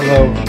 Hello.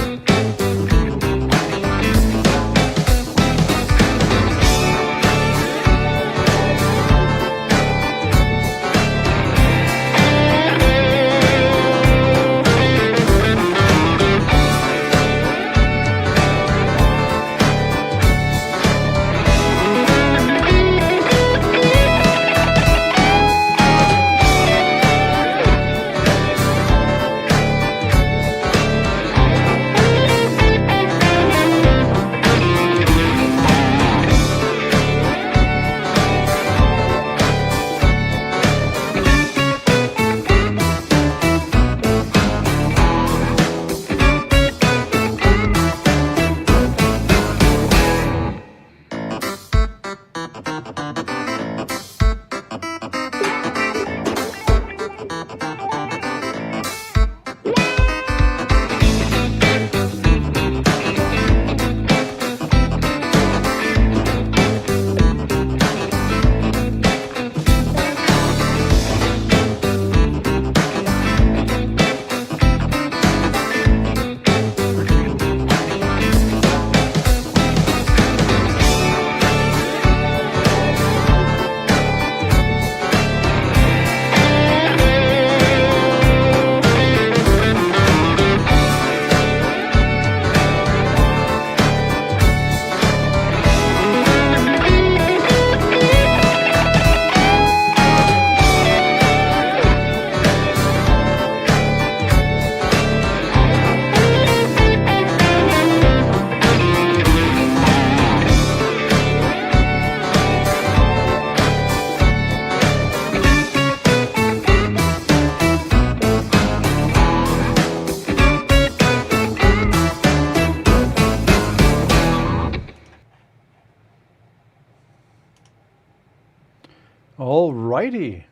All righty.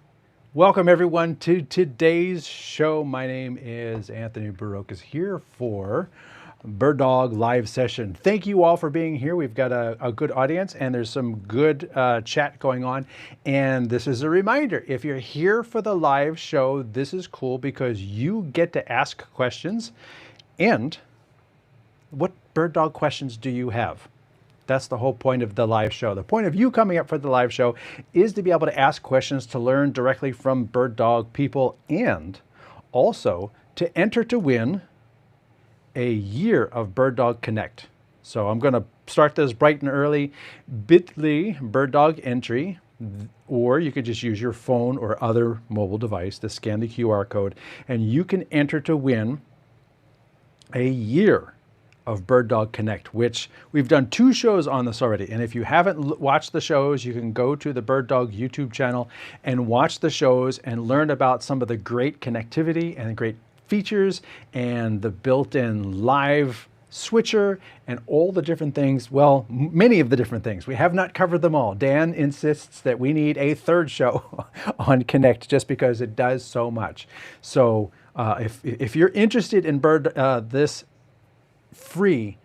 Welcome everyone to today's show. My name is Anthony Barokas here for BirdDog live session. Thank you all for being here. We've got a good audience and there's some good chat going on. And this is a reminder, if you're here for the live show, this is cool because you get to ask questions. And what BirdDog questions do you have? That's the whole point of the live show. The point of you coming up for the live show is to be able to ask questions, to learn directly from BirdDog people, and also to enter to win a year of BirdDog Connect. So I'm going to start this bright and early. bit.ly BirdDog entry, or you could just use your phone or other mobile device to scan the QR code, and you can enter to win a year of BirdDog Connect, which we've done 2 shows on this already. And if you haven't watched the shows, you can go to the BirdDog YouTube channel and watch the shows and learn about some of the great connectivity and great features and the built-in live switcher and all the different things. Well, many of the different things. We have not covered them all. Dan insists that we need a 3rd show on Connect just because it does so much. So if you're interested in this free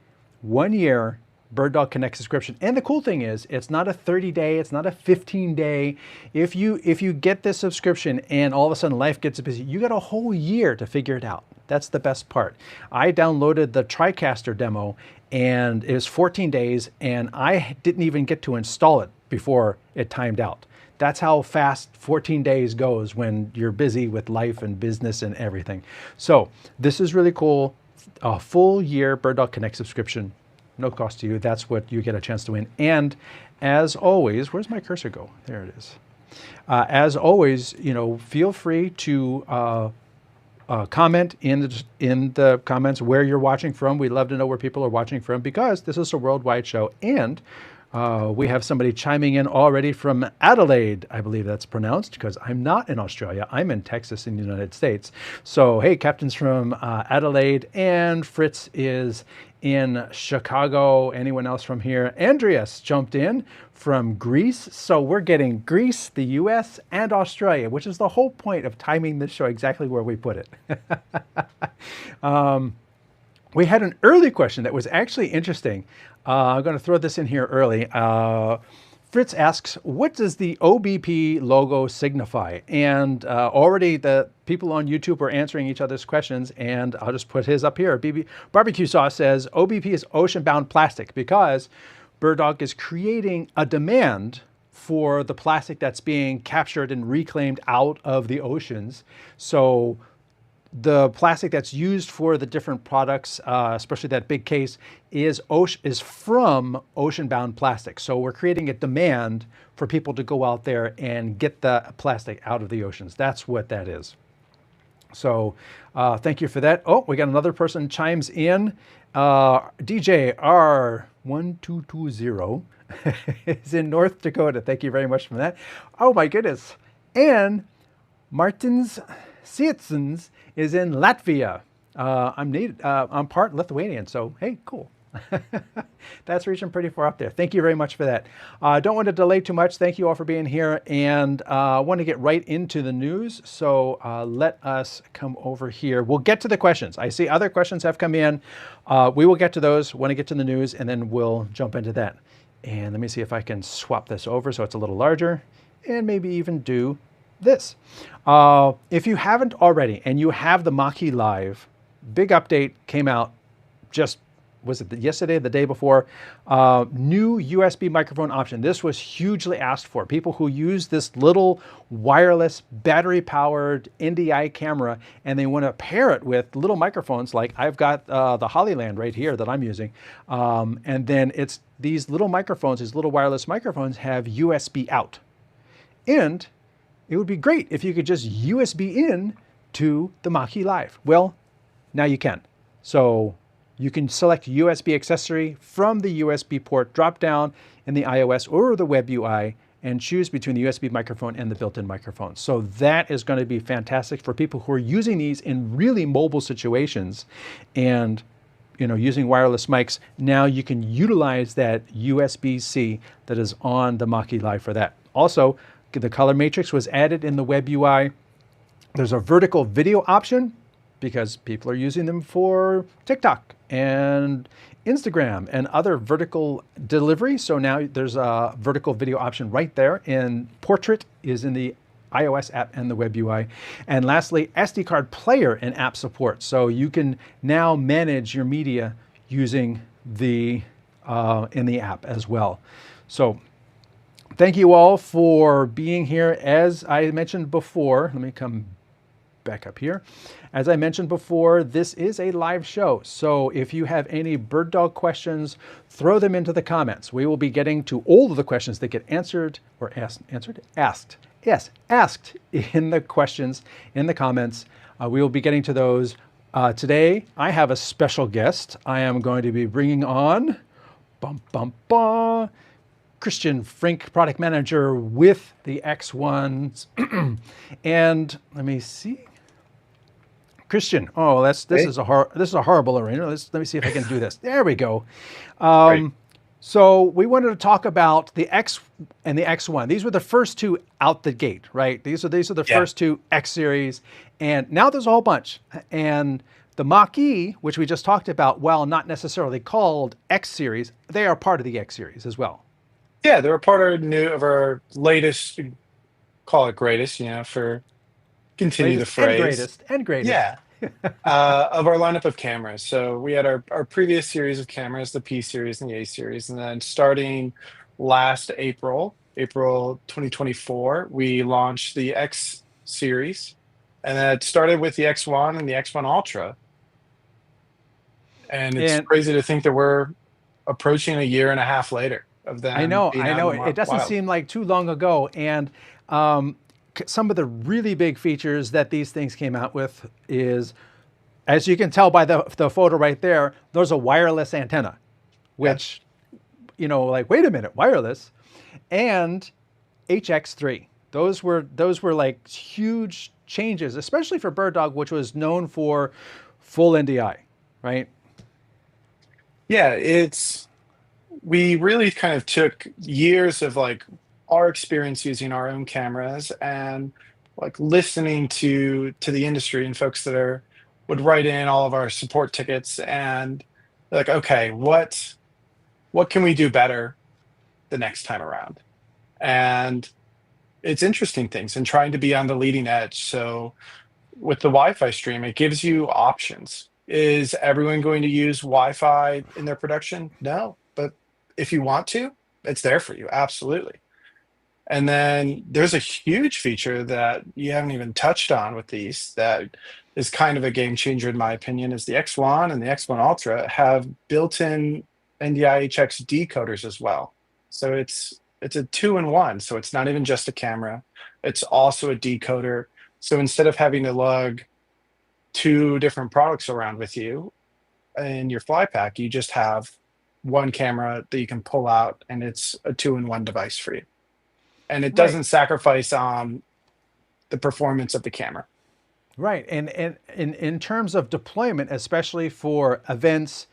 1-year BirdDog Connect subscription. And the cool thing is, it's not a 30-day, it's not a 15-day. If you get this subscription and all of a sudden life gets busy, you got a whole year to figure it out. That's the best part. I downloaded the TriCaster demo and it was 14 days and I didn't even get to install it before it timed out. That's how fast 14 days goes when you're busy with life and business and everything. So this is really cool. A full year BirdDog Connect subscription, no cost to you. That's what you get a chance to win. And as always, where's my cursor go? There it is. As always, feel free to comment in the comments where you're watching from. We'd love to know where people are watching from because this is a worldwide show. And we have somebody chiming in already from Adelaide, I believe that's pronounced, because I'm not in Australia. I'm in Texas in the United States. So, hey, Captain's from Adelaide, and Fritz is in Chicago. Anyone else from here? Andreas jumped in from Greece. So we're getting Greece, the US, and Australia, which is the whole point of timing this show exactly where we put it. We had an early question that was actually interesting. I'm going to throw this in here early. Fritz asks, what does the OBP logo signify? And already the people on YouTube are answering each other's questions, and I'll just put his up here. Barbecue Sauce says OBP is ocean-bound plastic because BirdDog is creating a demand for the plastic that's being captured and reclaimed out of the oceans. So the plastic that's used for the different products, especially that big case, is from ocean-bound plastic. So we're creating a demand for people to go out there and get the plastic out of the oceans. That's what that is. So thank you for that. Oh, we got another person chimes in. DJ R1220 is in North Dakota. Thank you very much for that. Oh my goodness. And Martins Sietsens is in Latvia. I'm part Lithuanian, so hey, cool. That's reaching pretty far up there. Thank you very much for that. Don't want to delay too much. Thank you all for being here, and I want to get right into the news. So let us come over here. We'll get to the questions. I see other questions have come in. We will get to those. Want to get to the news, and then we'll jump into that. And let me see if I can swap this over so it's a little larger, and maybe even do this. If you haven't already and you have the Mach-E Live, big update came out just, was it yesterday, the day before? New USB microphone option. This was hugely asked for. People who use this little wireless battery-powered NDI camera and they want to pair it with little microphones, like I've got the Hollyland right here that I'm using. And then it's these little microphones, these little wireless microphones have USB out. And it would be great if you could just USB in to the Mach-E Live. Well, now you can. So you can select USB accessory from the USB port, drop down in the iOS or the web UI, and choose between the USB microphone and the built-in microphone. So that is going to be fantastic for people who are using these in really mobile situations and using wireless mics. Now you can utilize that USB-C that is on the Mach-E Live for that. Also, the color matrix was added in the web UI. There's a vertical video option because people are using them for TikTok and Instagram and other vertical delivery. So now there's a vertical video option right there, and portrait is in the iOS app and the web UI. And lastly, SD card player and app support. So you can now manage your media using the in the app as well. So thank you all for being here. As I mentioned before, let me come back up here. As I mentioned before, this is a live show. So if you have any BirdDog questions, throw them into the comments. We will be getting to all of the questions that get answered or asked. Yes, asked in the questions in the comments. We will be getting to those. Today, I have a special guest. I am going to be bringing on Christian Frink, product manager with the X1s. And let me see. Christian, oh, this is a horrible arena. Let me see if I can do this. There we go. So we wanted to talk about the X and the X1. These were the first two out the gate, right? These are the first two X series, and now there's a whole bunch. And the Mach-E, which we just talked about, while not necessarily called X series, they are part of the X series as well. Yeah, they're a part of our latest, call it greatest, for continue the Latest and phrase. greatest and greatest. Yeah, of our lineup of cameras. So we had our previous series of cameras, the P series and the A series, and then starting last April 2024, we launched the X series, and then it started with the X1 and the X1 Ultra. And it's crazy to think that we're approaching a year and a half later of them. I know. being out in the It doesn't wild. seem like too long ago. And some of the really big features that these things came out with is, as you can tell by the photo right there, there's a wireless antenna, which, like, wait a minute, wireless, and HX3. Those were like huge changes, especially for BirdDog, which was known for full NDI, right? Yeah, we really kind of took years of like our experience using our own cameras and like listening to the industry and folks that would write in all of our support tickets, and like, okay, what can we do better the next time around? And it's interesting things and trying to be on the leading edge. So with the Wi-Fi stream, it gives you options. Is everyone going to use Wi-Fi in their production? No, but if you want to, it's there for you. Absolutely. And then there's a huge feature that you haven't even touched on with these that is kind of a game changer in my opinion is the X1 and the X1 Ultra have built-in NDI-HX decoders as well. So it's a two-in-one. So it's not even just a camera, it's also a decoder. So instead of having to lug two different products around with you in your fly pack, you just have one camera that you can pull out and it's a two-in-one device for you. And it Right. doesn't sacrifice the performance of the camera. Right. And in terms of deployment, especially for events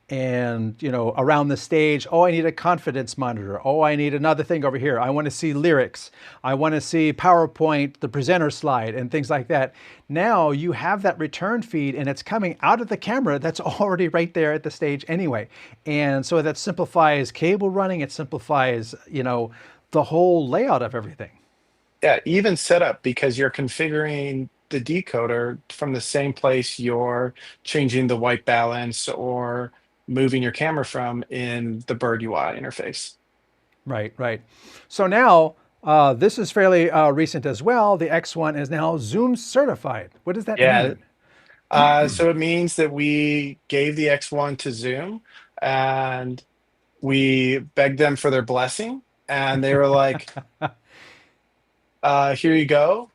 and, around the stage, oh, I need a confidence monitor. Oh, I need another thing over here. I want to see lyrics. I want to see PowerPoint, the presenter slide, and things like that. Now you have that return feed and it's coming out of the camera that's already right there at the stage anyway. And so that simplifies cable running. It simplifies, the whole layout of everything. Yeah, even setup because you're configuring the decoder from the same place you're changing the white balance or moving your camera from in the Bird UI interface. Right, right. So now this is fairly recent as well. The X1 is now Zoom certified. What does that Yeah, mean? so it means that we gave the X1 to Zoom and we begged them for their blessing, and they were like, here you go.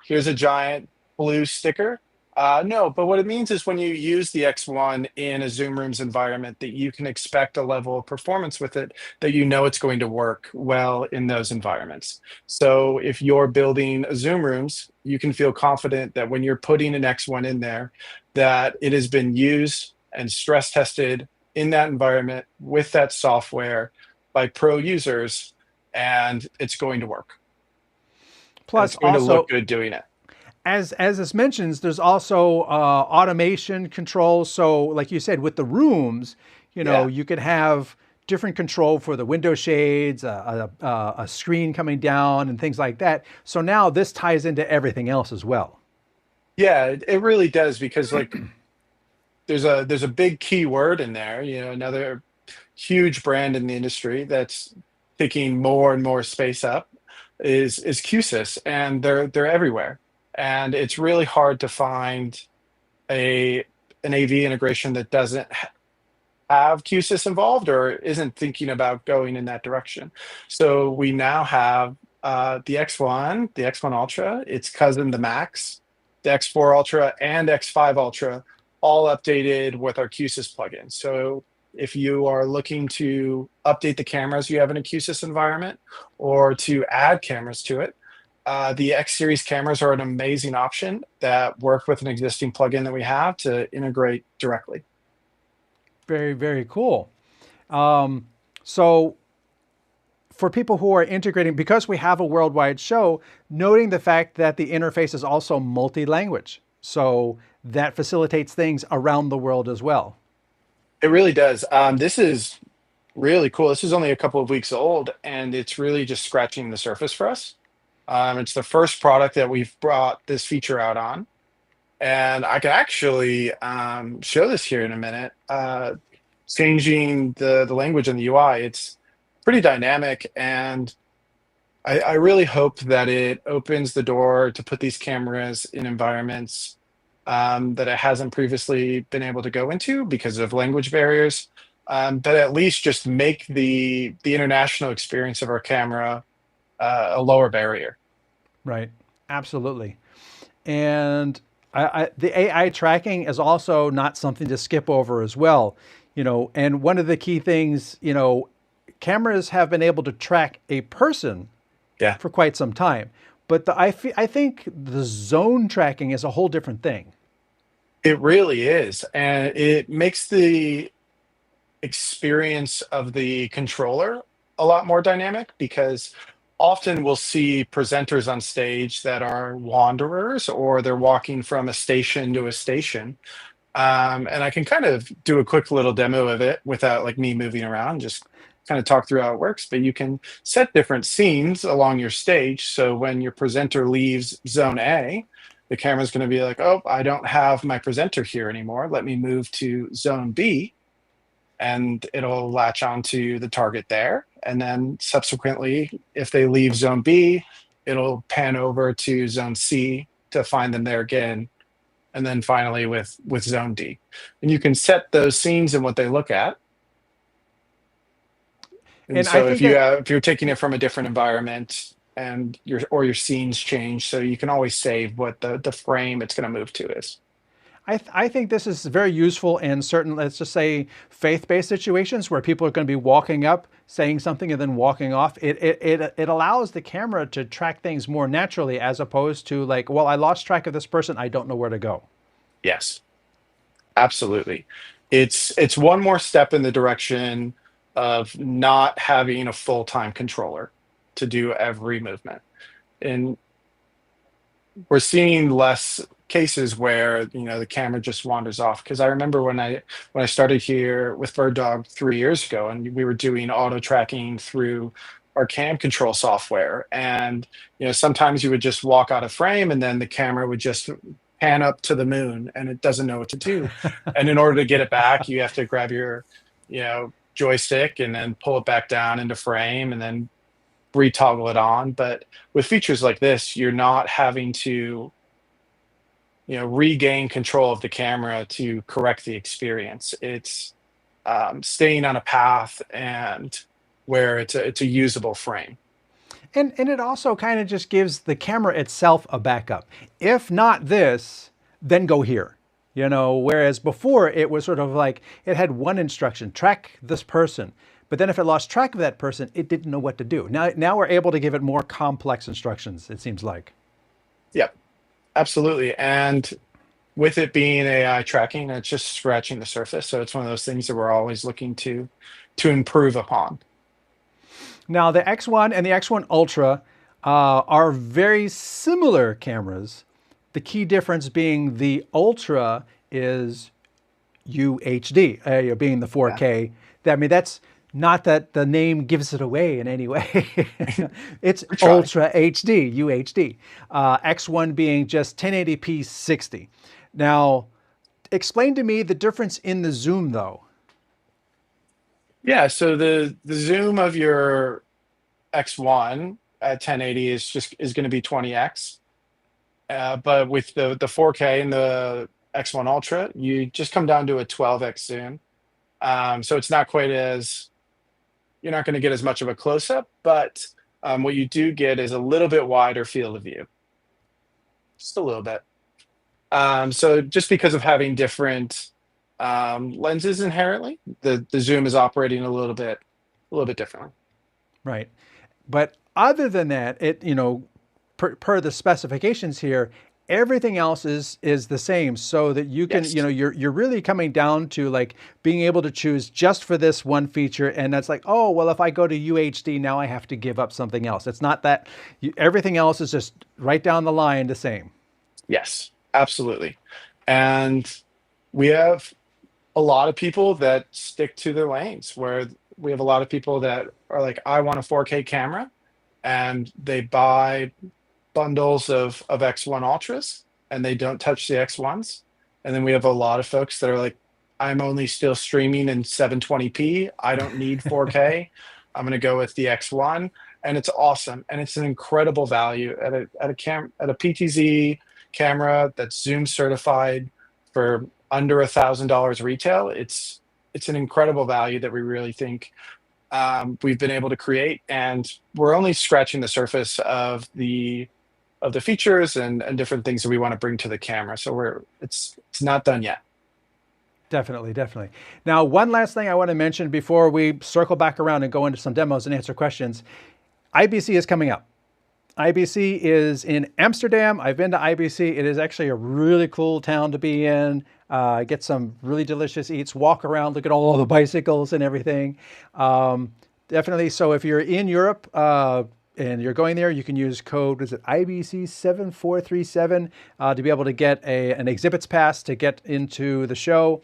Here's a giant blue sticker. No, but what it means is when you use the X1 in a Zoom Rooms environment, that you can expect a level of performance with it that you know it's going to work well in those environments. So if you're building a Zoom Rooms, you can feel confident that when you're putting an X1 in there, that it has been used and stress tested in that environment with that software by pro users, and it's going to work. And Plus, it's going to look also, good doing it. as this mentions, there's also automation controls. So, like you said, with the rooms, Yeah. you could have different control for the window shades, a screen coming down, and things like that. So now this ties into everything else as well. Yeah, it really does because like there's a big key word in there, another huge brand in the industry that's taking more and more space up is QSIS, and they're everywhere. And it's really hard to find a an AV integration that doesn't have QSIS involved or isn't thinking about going in that direction. So we now have the X1, the X1 Ultra, its cousin, the Max, the X4 Ultra, and X5 Ultra, all updated with our QSIS plugin. So if you are looking to update the cameras you have in a QSIS environment or to add cameras to it, the X series cameras are an amazing option that work with an existing plugin that we have to integrate directly. Very, very cool. So for people who are integrating, because we have a worldwide show, noting the fact that the interface is also multi-language. So that facilitates things around the world as well. It really does. This is really cool. This is only a couple of weeks old, and it's really just scratching the surface for us. It's the first product that we've brought this feature out on, and I can actually show this here in a minute. Changing the language in the UI, it's pretty dynamic, and I really hope that it opens the door to put these cameras in environments that it hasn't previously been able to go into because of language barriers. But at least just make the international experience of our camera a lower barrier. Right. Absolutely. And the AI tracking is also not something to skip over as well. And one of the key things, cameras have been able to track a person Yeah, for quite some time. But I think the zone tracking is a whole different thing. it really is, and it makes the experience of the controller a lot more dynamic because often we'll see presenters on stage that are wanderers or they're walking from a station to a station. And I can kind of do a quick little demo of it without like me moving around, just kind of talk through how it works, but you can set different scenes along your stage. So when your presenter leaves zone A, the camera's going to be like, oh, I don't have my presenter here anymore. Let me move to zone B, and it'll latch onto the target there. And then subsequently, if they leave zone B, it'll pan over to zone C to find them there again. And then finally with zone D. And you can set those scenes and what they look at. And And I so think that if you're taking it from a different environment and your scenes change, so you can always save what the frame it's going to move to is. I think this is very useful in certain, let's just say, faith-based situations where people are going to be walking up, saying something, and then walking off. It allows the camera to track things more naturally, as opposed to like, well, I lost track of this person, I don't know where to go. Yes, absolutely. It's one more step in the direction of not having a full-time controller to do every movement. And we're seeing less cases where the camera just wanders off, because I remember when I started here with BirdDog 3 years ago, and we were doing auto tracking through our cam control software, and sometimes you would just walk out of frame and then the camera would just pan up to the moon and it doesn't know what to do, and in order to get it back you have to grab your joystick and then pull it back down into frame and then retoggle it on. But with features like this, you're not having to regain control of the camera to correct the experience. It's staying on a path and where it's a usable frame. And it also kind of just gives the camera itself a backup. If not this, then go here. Whereas before it was sort of like it had one instruction, track this person. But then if it lost track of that person, it didn't know what to do. Now we're able to give it more complex instructions, it seems like. Yep, absolutely. And with it being AI tracking, it's just scratching the surface. So it's one of those things that we're always looking to improve upon. Now the X1 and the X1 Ultra are very similar cameras. The key difference being the Ultra is UHD, being the 4K. Yeah. I mean, that's not that the name gives it away in any way. It's Try. Ultra HD, UHD. X1 being just 1080p 60. Now, explain to me the difference in the zoom, though. Yeah, so the zoom of your X1 at 1080 is going to be 20x. But with the 4K and the X1 Ultra, you just come down to a 12x zoom. So it's not quite as, you're not going to get as much of a close-up, but what you do get is a little bit wider field of view. Just a little bit. So just because of having different lenses inherently, the zoom is operating a little bit differently. Right. But other than that, per the specifications here, everything else is the same, so that you can, Yes. you're really coming down to like being able to choose just for this one feature. And that's like, oh, well, if I go to UHD, now I have to give up something else. It's not that everything else is just right down the line the same. Yes, absolutely. And we have a lot of people that stick to their lanes, where we have a lot of people that are like, I want a 4K camera, and they buy bundles of X1 Ultras and they don't touch the X1s. And then we have a lot of folks that are like, I'm only still streaming in 720p. I don't need 4K. I'm going to go with the X1. And it's awesome. And it's an incredible value at a PTZ camera that's Zoom certified for under $1,000 retail. It's an incredible value that we really think we've been able to create, and we're only scratching the surface of the features and different things that we want to bring to the camera. So it's not done yet. Definitely, definitely. Now, one last thing I want to mention before we circle back around and go into some demos and answer questions. IBC is coming up. IBC is in Amsterdam. I've been to IBC. It is actually a really cool town to be in. Get some really delicious eats, walk around, look at all the bicycles and everything. Definitely. So if you're in Europe and you're going there, you can use code, is it IBC7437 to be able to get an exhibits pass to get into the show.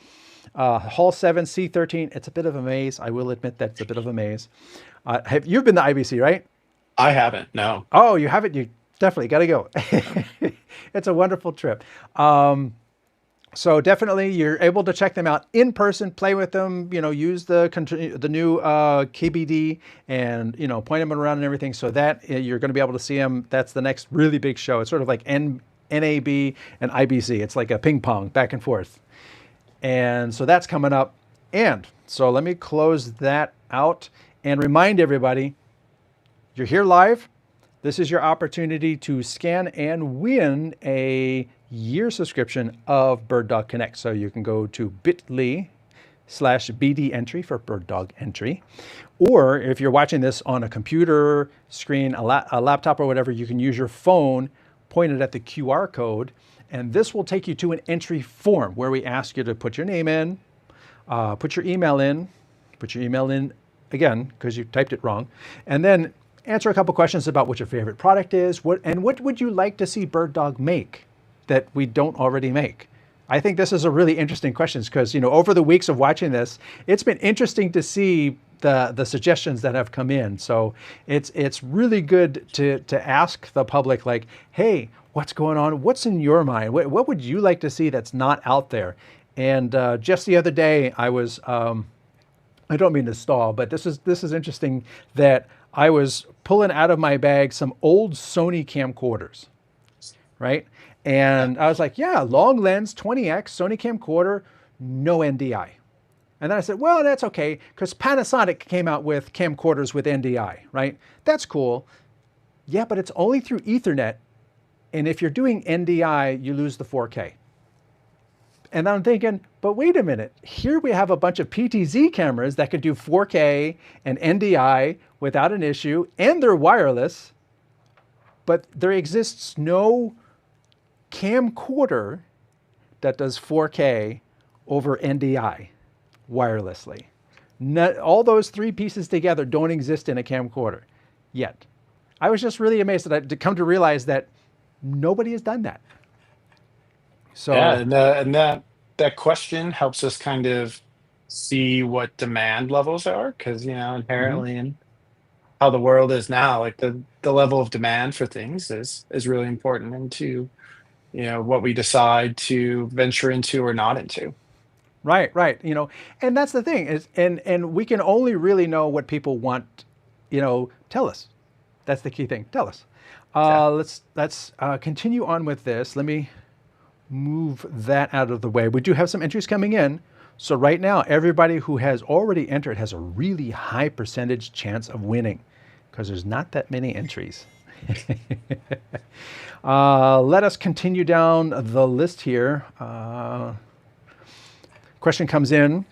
Hall 7 C13. It's a bit of a maze. I will admit that it's a bit of a maze. You've been to IBC, right? I haven't. No. Oh, you haven't? You definitely got to go. It's a wonderful trip. So definitely, you're able to check them out in person, play with them. Use the new KBD, and point them around and everything. So that you're going to be able to see them. That's the next really big show. It's sort of like NAB and IBC. It's like a ping pong back and forth. And so that's coming up. And so let me close that out and remind everybody, you're here live. This is your opportunity to scan and win a year subscription of BirdDog Connect. So you can go to bit.ly/BD entry for BirdDog entry. Or if you're watching this on a computer screen, a laptop or whatever, you can use your phone pointed at the QR code. And this will take you to an entry form where we ask you to put your name in, put your email in again, because you typed it wrong, and then answer a couple questions about what your favorite product is, what would you like to see BirdDog make that we don't already make. I think this is a really interesting question because over the weeks of watching this, it's been interesting to see the suggestions that have come in. So it's really good to ask the public, like, hey, what's going on? What's in your mind? What would you like to see that's not out there? And just the other day, I was I don't mean to stall, but this is interesting that I was pulling out of my bag some old Sony camcorders, right? And I was like, yeah, long lens, 20x, Sony camcorder, no NDI. And then I said, well, that's okay, because Panasonic came out with camcorders with NDI, right? That's cool. Yeah, but it's only through Ethernet. And if you're doing NDI, you lose the 4K. And I'm thinking, but wait a minute, here we have a bunch of PTZ cameras that can do 4K and NDI without an issue, and they're wireless, but there exists no camcorder that does 4K over NDI wirelessly. All those three pieces together don't exist in a camcorder yet. I was just really amazed that I'd come to realize that nobody has done that. So Yeah, and that question helps us kind of see what demand levels are, because mhm. inherently in how the world is now, like the level of demand for things is really important into what we decide to venture into or not into. Right. And that's the thing is, and we can only really know what people want. Tell us. That's the key thing. Tell us. Yeah. Let's continue on with this. Let me move that out of the way. We do have some entries coming in. So right now, everybody who has already entered has a really high percentage chance of winning because there's not that many entries. Let us continue down the list here. Question comes in.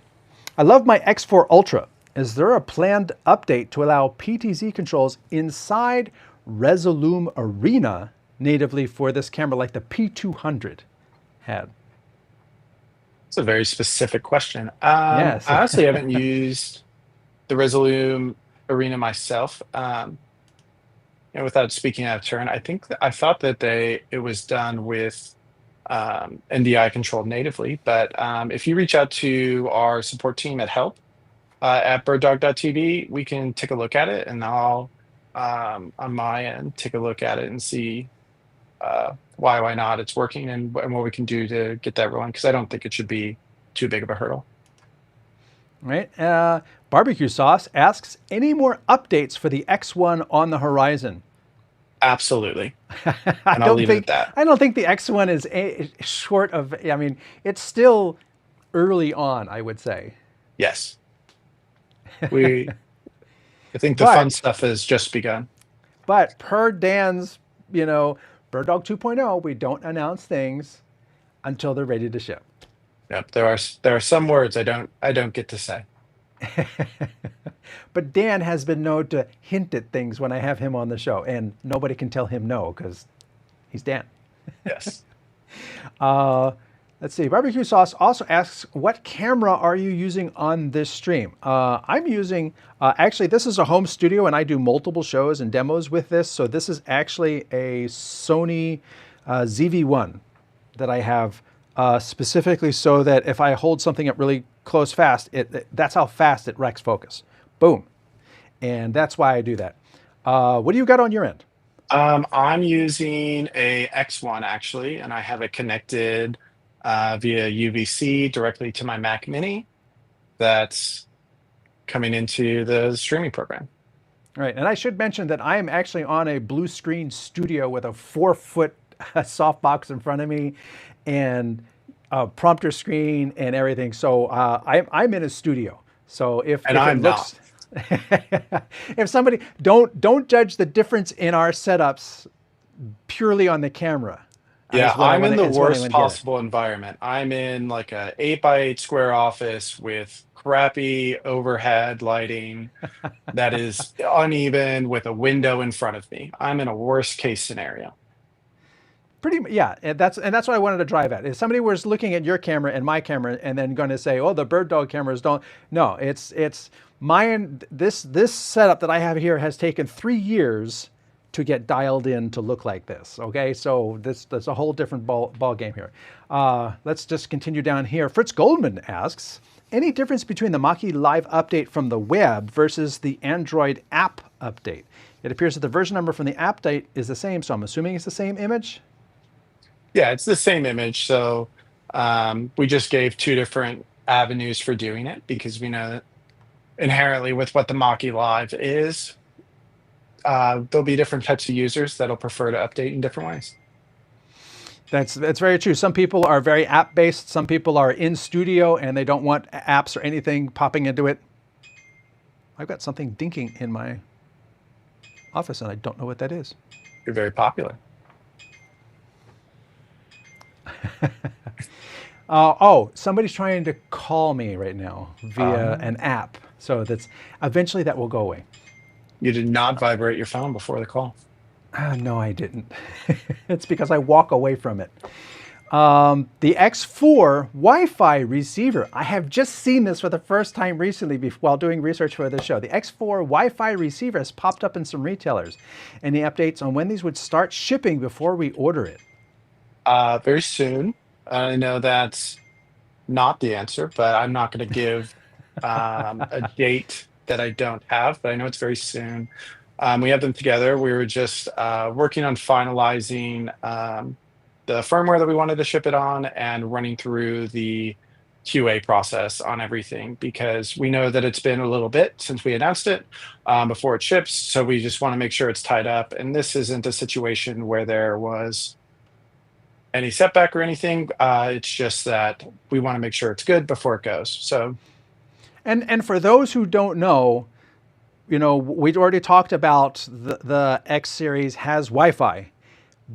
I love my X4 Ultra. Is there a planned update to allow PTZ controls inside Resolume Arena natively for this camera like the P200 had? It's a very specific question. Yes. I honestly haven't used the Resolume Arena myself. Without speaking out of turn, I thought that it was done with NDI controlled natively. But if you reach out to our support team at help at birddog.tv, we can take a look at it, and I'll on my end take a look at it and see why not it's working and what we can do to get that rolling, because I don't think it should be too big of a hurdle. Right. Barbecue Sauce asks, any more updates for the X1 on the horizon? Absolutely. I And I'll leave it at that. don't think the X1 is short of, I mean, it's still early on, I would say. Yes. I think the fun But stuff has just begun. But per Dan's, BirdDog 2.0, we don't announce things until they're ready to ship. Yep. There are some words I don't get to say. But Dan has been known to hint at things when I have him on the show, and nobody can tell him no because he's Dan. Yes. Let's see. Barbecue Sauce also asks, what camera are you using on this stream? I'm using, actually, this is a home studio, and I do multiple shows and demos with this. So this is actually a Sony ZV-1 that I have specifically so that if I hold something up really close fast, that's how fast it wrecks focus. Boom. And that's why I do that. What do you got on your end? I'm using a X1 actually, and I have it connected via UVC directly to my Mac Mini that's coming into the streaming program. All right, and I should mention that I am actually on a blue screen studio with a 4 foot softbox in front of me and a prompter screen and everything. So I'm in a studio. So And if it I'm not. looks, if somebody don't judge the difference in our setups purely on the camera, Yeah, is what I I'm want in to the is what I worst want to get at. possible environment. I'm in like a 8 by 8 square office with crappy overhead lighting that is uneven with a window in front of me. I'm in a worst case scenario. Yeah, and that's what I wanted to drive at. If somebody was looking at your camera and my camera and then going to say, "Oh, the bird dog cameras don't," no, it's mine. This setup that I have here has taken 3 years to get dialed in to look like this. Okay, so that's a whole different ball game here. Let's just continue down here. Fritz Goldman asks, any difference between the Mach-E Live update from the web versus the Android app update? It appears that the version number from the app date is the same, so I'm assuming it's the same image. Yeah, it's the same image. So we just gave two different avenues for doing it because we know that inherently with what the Mach-E Live is, there'll be different types of users that'll prefer to update in different ways. That's very true. Some people are very app based. Some people are in studio and they don't want apps or anything popping into it. I've got something dinking in my office and I don't know what that is. You're very popular. Oh, somebody's trying to call me right now via Um, an app. So that's eventually that will go away. you did not vibrate your phone before the call. No, I didn't. It's because I walk away from it. The X4 Wi-Fi receiver. I have just seen this for the first time recently while doing research for this show. The X4 Wi-Fi receiver has popped up in some retailers. Any updates on when these would start shipping before we order it? Very soon. I know that's not the answer, but I'm not going to give a date that I don't have, but I know it's very soon. We have them together. We were just working on finalizing the firmware that we wanted to ship it on and running through the QA process on everything because we know that it's been a little bit since we announced it before it ships. So we just want to make sure it's tied up. And this isn't a situation where there was any setback or anything. It's just that we want to make sure it's good before it goes. So And for those who don't know, we'd already talked about the X series has Wi-Fi,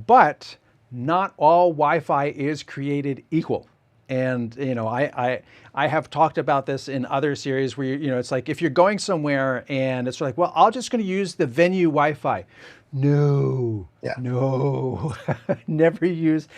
but not all Wi-Fi is created equal. And I have talked about this in other series where it's like if you're going somewhere and it's like, well, I'm just going to use the venue Wi-Fi. No, yeah. no, never use,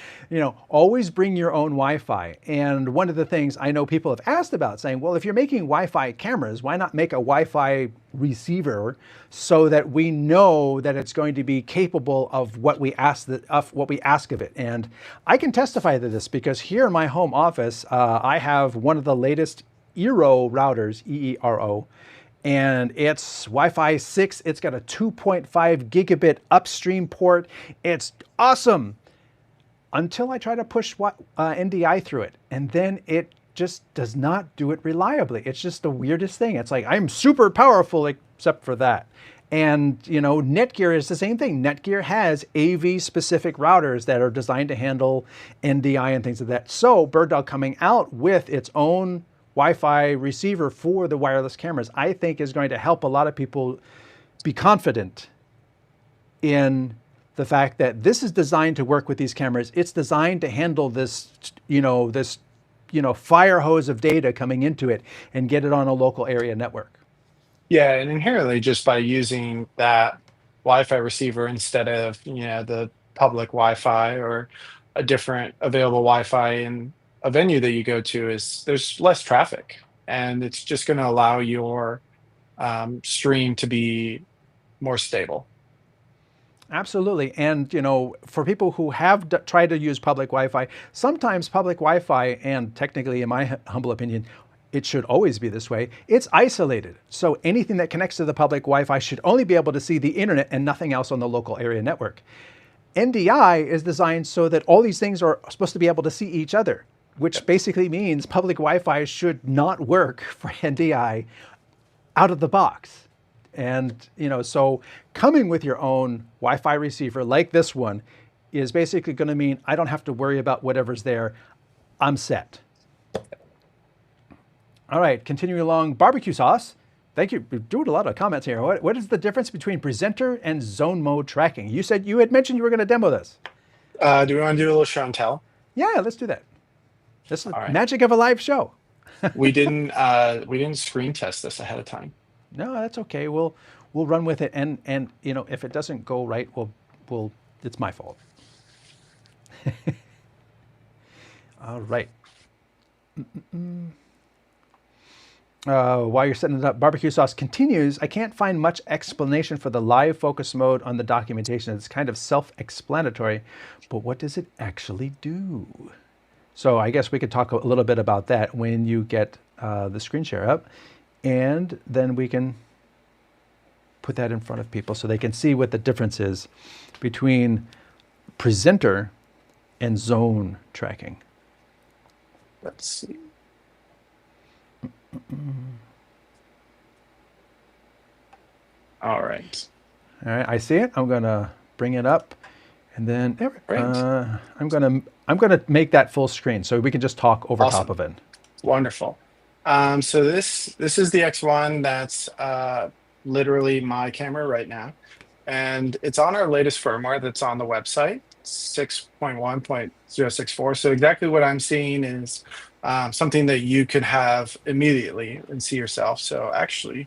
always bring your own Wi-Fi. And one of the things I know people have asked about saying, well, if you're making Wi-Fi cameras, why not make a Wi-Fi receiver so that we know that it's going to be capable of what we ask of it? And I can testify to this because here in my home office, I have one of the latest Eero routers, EERO, and it's Wi-Fi 6. It's got a 2.5 gigabit upstream port. It's awesome until I try to push NDI through it. And then it just does not do it reliably. It's just the weirdest thing. It's like, I'm super powerful except for that. And, Netgear is the same thing. Netgear has AV specific routers that are designed to handle NDI and things like that. So BirdDog coming out with its own Wi-Fi receiver for the wireless cameras, I think is going to help a lot of people be confident in the fact that this is designed to work with these cameras. It's designed to handle this, fire hose of data coming into it and get it on a local area network. Yeah, and inherently just by using that Wi-Fi receiver instead of, the public Wi-Fi or a different available Wi-Fi in a venue that you go to is there's less traffic and it's just going to allow your stream to be more stable. Absolutely. And, for people who have tried to use public Wi-Fi, sometimes public Wi-Fi, and technically, in my humble opinion, it should always be this way, it's isolated. So anything that connects to the public Wi-Fi should only be able to see the internet and nothing else on the local area network. NDI is designed so that all these things are supposed to be able to see each other, which basically means public Wi-Fi should not work for NDI out of the box. And, so coming with your own Wi-Fi receiver like this one is basically going to mean I don't have to worry about whatever's there. I'm set. All right, continuing along, barbecue sauce. Thank you. We're doing a lot of comments here. What is the difference between presenter and zone mode tracking? You had mentioned you were going to demo this. Do we want to do a little show and tell? Yeah, let's do that. This is All the right. magic of a live show. We didn't screen test this ahead of time. No, that's okay. We'll run with it, and if it doesn't go right, we'll it's my fault. All right. While you're setting it up, barbecue sauce continues. I can't find much explanation for the live focus mode on the documentation. It's kind of self-explanatory, but what does it actually do? So I guess we could talk a little bit about that when you get the screen share up, and then we can put that in front of people so they can see what the difference is between presenter and zone tracking. Let's see. All right. All right, I see it. I'm gonna bring it up, and then I'm gonna make that full screen so we can just talk over Awesome. top of it. Wonderful. So this is the X1. That's literally my camera right now, and it's on our latest firmware that's on the website, 6.1.064. So exactly what I'm seeing is something that you could have immediately and see yourself. So actually,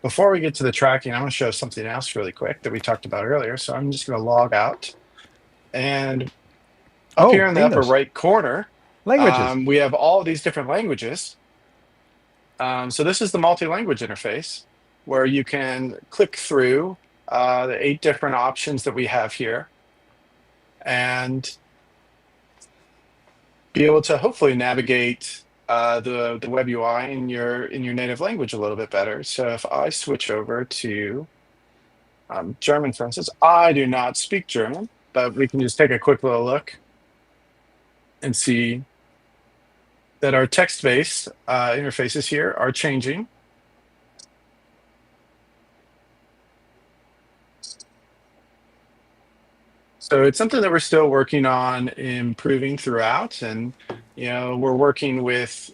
before we get to the tracking, I'm going to show something else really quick that we talked about earlier. So I'm just going to log out, and up here in the upper right corner, languages. we have all of these different languages. So this is the multi-language interface where you can click through the 8 different options that we have here and be able to hopefully navigate the web UI in your native language a little bit better. So if I switch over to German, for instance, I do not speak German, but we can just take a quick little look and see that our text-based interfaces here are changing. So it's something that we're still working on improving throughout, and we're working with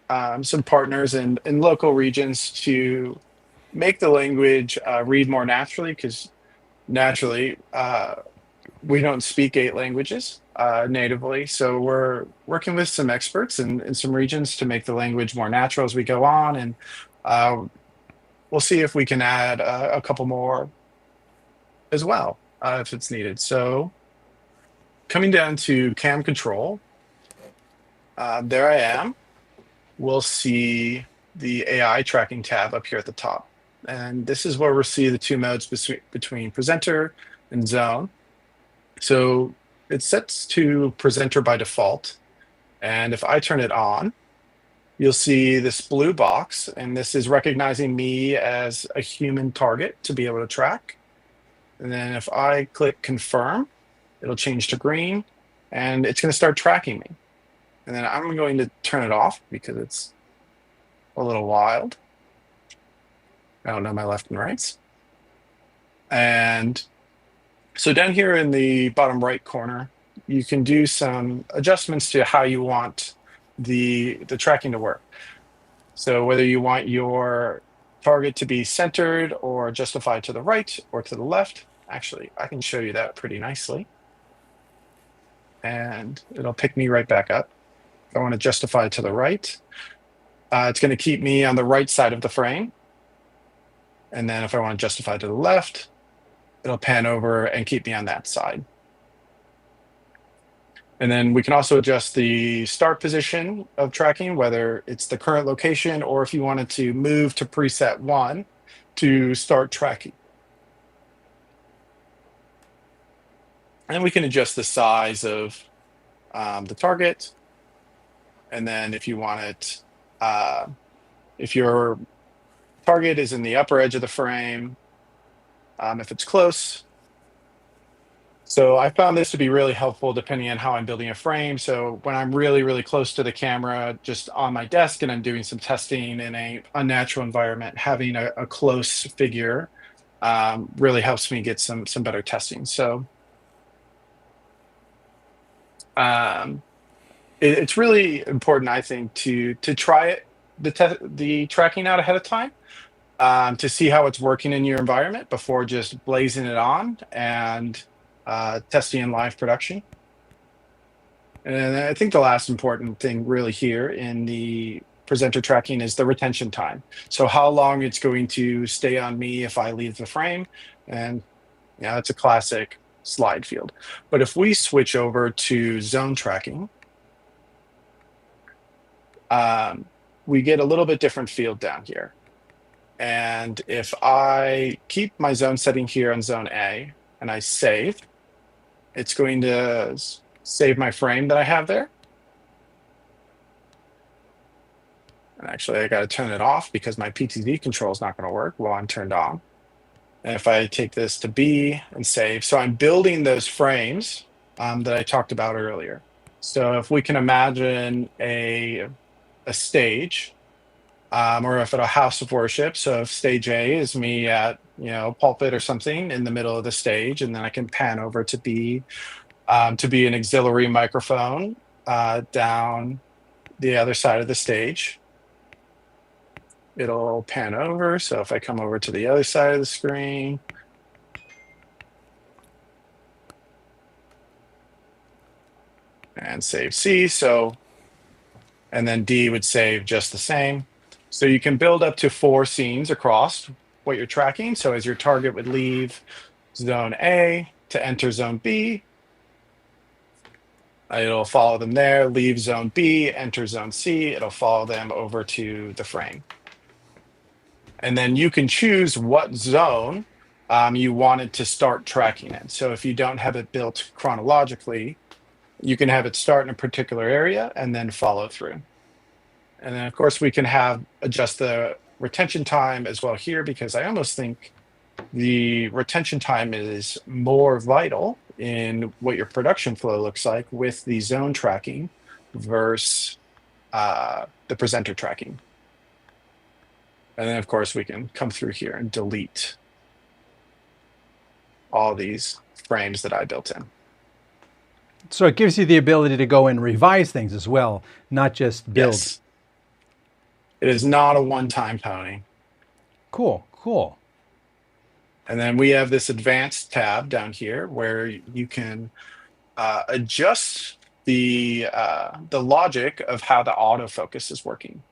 some partners in local regions to make the language read more naturally, because naturally we don't speak 8 languages natively. So we're working with some experts in some regions to make the language more natural as we go on, and we'll see if we can add a couple more as well if it's needed. So coming down to cam control, there I am. We'll see the AI tracking tab up here at the top. And this is where we'll see the 2 modes between presenter and zone. So it sets to presenter by default. And if I turn it on, you'll see this blue box, and this is recognizing me as a human target to be able to track. And then if I click confirm, it'll change to green, and it's going to start tracking me. And then I'm going to turn it off because it's a little wild. I don't know my left and rights. And so down here in the bottom right corner, you can do some adjustments to how you want the tracking to work. So whether you want your target to be centered or justified to the right or to the left, actually, I can show you that pretty nicely. And it'll pick me right back up. If I want to justify to the right, it's going to keep me on the right side of the frame. And then if I want to justify to the left, it'll pan over and keep me on that side. And then we can also adjust the start position of tracking, whether it's the current location or if you wanted to move to preset 1 to start tracking. And we can adjust the size of the target. And then if you want it If your target is in the upper edge of the frame, if it's close. So I found this to be really helpful depending on how I'm building a frame. So when I'm really, really close to the camera, just on my desk, and I'm doing some testing in a unnatural environment, having a close figure really helps me get some better testing. So um, it's really important, I think, to try it, the tracking out ahead of time, to see how it's working in your environment before just blazing it on and testing in live production. And I think the last important thing really here in the presenter tracking is the retention time. So how long it's going to stay on me if I leave the frame. And yeah, it's a classic slide field. But if we switch over to zone tracking, we get a little bit different field down here. And if I keep my zone setting here on zone A and I save, it's going to save my frame that I have there. And actually, I got to turn it off because my PTZ control is not going to work while I'm turned on. And if I take this to B and save, so I'm building those frames that I talked about earlier. So if we can imagine a stage, or if at a house of worship. So if stage A is me at, pulpit or something in the middle of the stage, and then I can pan over to B to be an auxiliary microphone down the other side of the stage. It'll pan over. So if I come over to the other side of the screen, and save C. So, and then D would save just the same. So you can build up to 4 scenes across what you're tracking. So as your target would leave zone A to enter zone B, it'll follow them there, leave zone B, enter zone C, it'll follow them over to the frame. And then you can choose what zone you wanted to start tracking in. So if you don't have it built chronologically, you can have it start in a particular area and then follow through. And then, of course, we can adjust the retention time as well here, because I almost think the retention time is more vital in what your production flow looks like with the zone tracking versus the presenter tracking. And then, of course, we can come through here and delete all these frames that I built in. So it gives you the ability to go and revise things as well, not just build. Yes. It is not a one-time pony. Cool, cool. And then we have this advanced tab down here where you can adjust the logic of how the autofocus is working,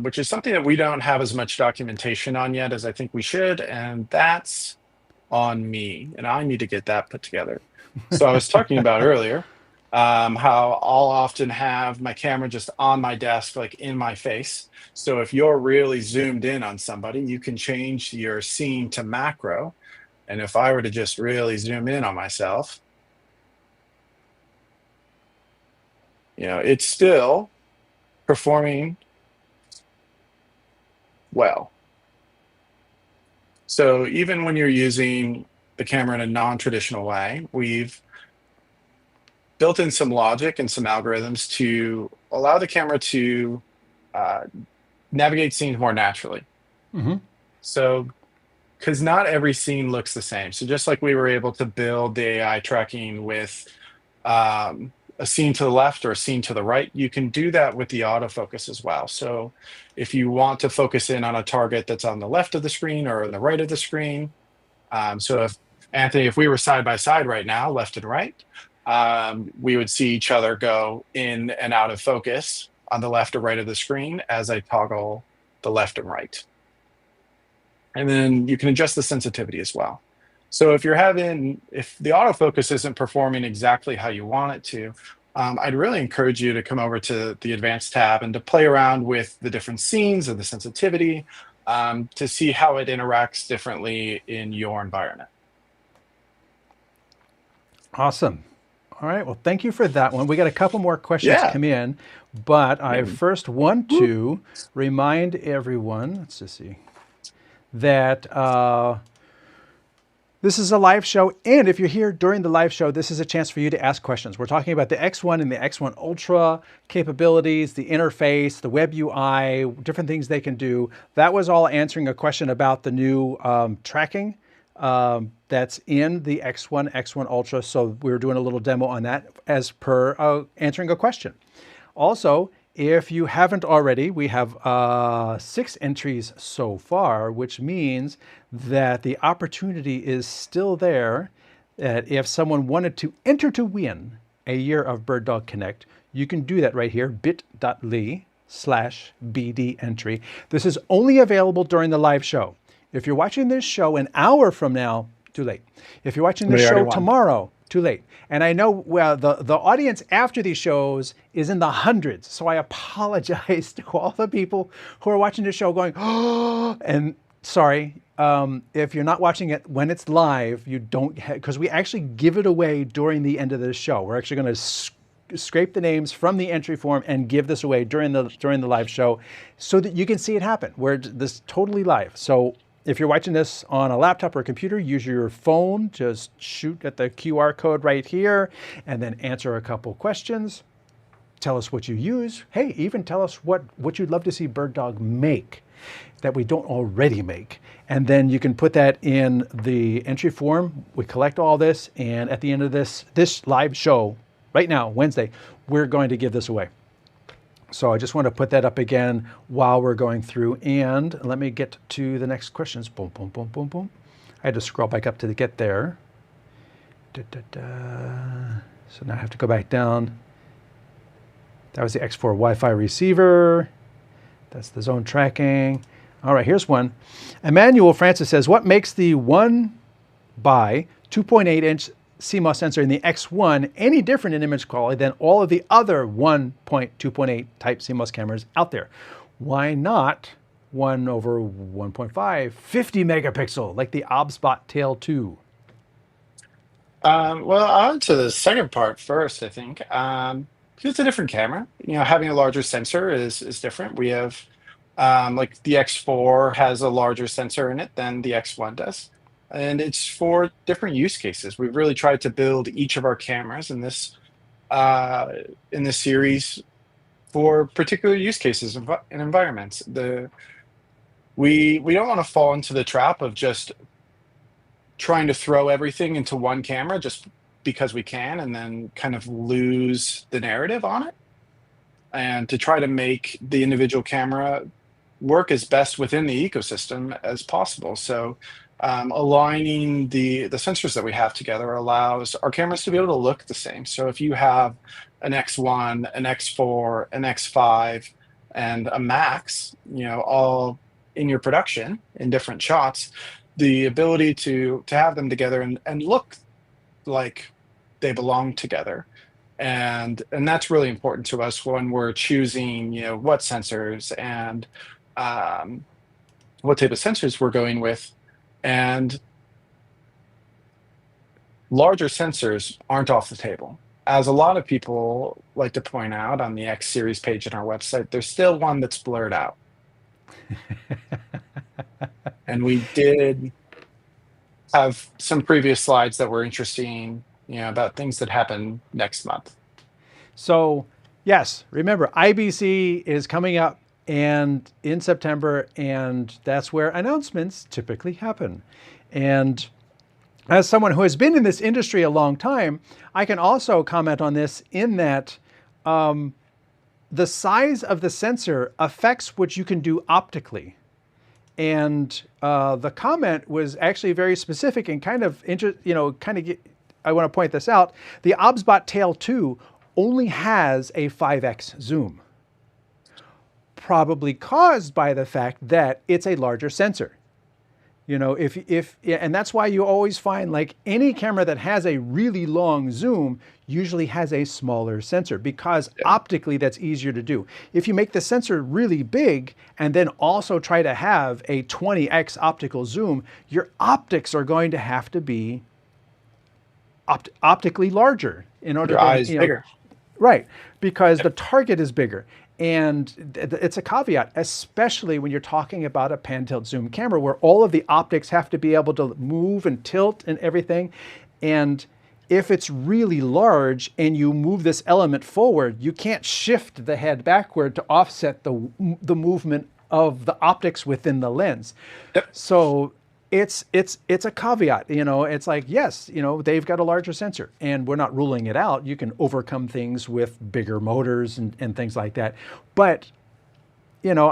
which is something that we don't have as much documentation on yet as I think we should. And that's on me. And I need to get that put together. So I was talking about earlier how I'll often have my camera just on my desk, like in my face. So if you're really zoomed in on somebody, you can change your scene to macro. And if I were to just really zoom in on myself, it's still performing well. So even when you're using the camera in a non-traditional way, we've built in some logic and some algorithms to allow the camera to navigate scenes more naturally. Mm-hmm. So, because not every scene looks the same. So just like we were able to build the AI tracking with a scene to the left or a scene to the right, you can do that with the autofocus as well. So if you want to focus in on a target that's on the left of the screen or on the right of the screen, so if Anthony, if we were side by side right now, left and right, we would see each other go in and out of focus on the left or right of the screen as I toggle the left and right. And then you can adjust the sensitivity as well. So if the autofocus isn't performing exactly how you want it to, I'd really encourage you to come over to the advanced tab and to play around with the different scenes and the sensitivity to see how it interacts differently in your environment. Awesome. All right. Well, thank you for that one. We got a couple more questions Yeah. come in, but I Yeah. first want to remind everyone, let's just see, that this is a live show, and if you're here during the live show, this is a chance for you to ask questions. We're talking about the X1 and the X1 Ultra capabilities, the interface, the web UI, different things they can do. That was all answering a question about the new tracking that's in the X1, X1 Ultra. So we were doing a little demo on that as per answering a question. Also, if you haven't already, we have 6 entries so far, which means that the opportunity is still there that if someone wanted to enter to win a year of BirdDog Connect, you can do that right here, bit.ly/BD entry. This is only available during the live show. If you're watching this show an hour from now, too late. If you're watching this We already show won. tomorrow, too late. And I know the audience after these shows is in the hundreds. So I apologize to all the people who are watching the show going, oh, and sorry, if you're not watching it when it's live, you don't, because we actually give it away during the end of the show. We're actually going to scrape the names from the entry form and give this away during the live show so that you can see it happen. We're this totally live. So if you're watching this on a laptop or a computer, use your phone, just shoot at the QR code right here and then answer a couple questions. Tell us what you use. Hey, even tell us what you'd love to see BirdDog make that we don't already make. And then you can put that in the entry form. We collect all this, and at the end of this live show, right now, Wednesday, we're going to give this away. So I just want to put that up again while we're going through, and let me get to the next questions. Boom, boom, boom, boom, boom. I had to scroll back up to get there. Da, da, da. So now I have to go back down. That was the X4 Wi-Fi receiver. That's the zone tracking. All right, here's one. Emmanuel Francis says, what makes the 1 by 2.8 inch CMOS sensor in the X1 any different in image quality than all of the other 1.2.8 type CMOS cameras out there? Why not 1/1.5, 50 megapixel, like the OBSBot Tail 2? Well, on to the second part first, I think. Because it's a different camera. Having a larger sensor is different. We have like the X4 has a larger sensor in it than the X1 does. And it's for different use cases. We've really tried to build each of our cameras uh, in this series for particular use cases and environments. We don't want to fall into the trap of just trying to throw everything into one camera just because we can, and then kind of lose the narrative on it. And to try to make the individual camera work as best within the ecosystem as possible. So aligning the sensors that we have together allows our cameras to be able to look the same. So if you have an X1, an X4, an X5, and a Max, all in your production in different shots, the ability to have them together and look like they belong together. And that's really important to us when we're choosing, what sensors and what type of sensors we're going with. And larger sensors aren't off the table. As a lot of people like to point out on the X series page on our website, there's still one that's blurred out. And we did have some previous slides that were interesting, about things that happen next month. So yes, remember IBC is coming up and in September, and that's where announcements typically happen. And as someone who has been in this industry a long time, I can also comment on this in that the size of the sensor affects what you can do optically. And the comment was actually very specific and kind of, I want to point this out. The OBSBot Tail 2 only has a 5x zoom, probably caused by the fact that it's a larger sensor. And that's why you always find like any camera that has a really long zoom usually has a smaller sensor, because optically that's easier to do. If you make the sensor really big and then also try to have a 20x optical zoom, your optics are going to have to be optically larger. in order Your eye to, is bigger. right, because Yep. the target is bigger. And it's a caveat, especially when you're talking about a pan tilt zoom camera where all of the optics have to be able to move and tilt and everything. And if it's really large and you move this element forward, you can't shift the head backward to offset the movement of the optics within the lens. Yep. So it's a caveat. It's like, yes, they've got a larger sensor, and we're not ruling it out. You can overcome things with bigger motors and things like that. But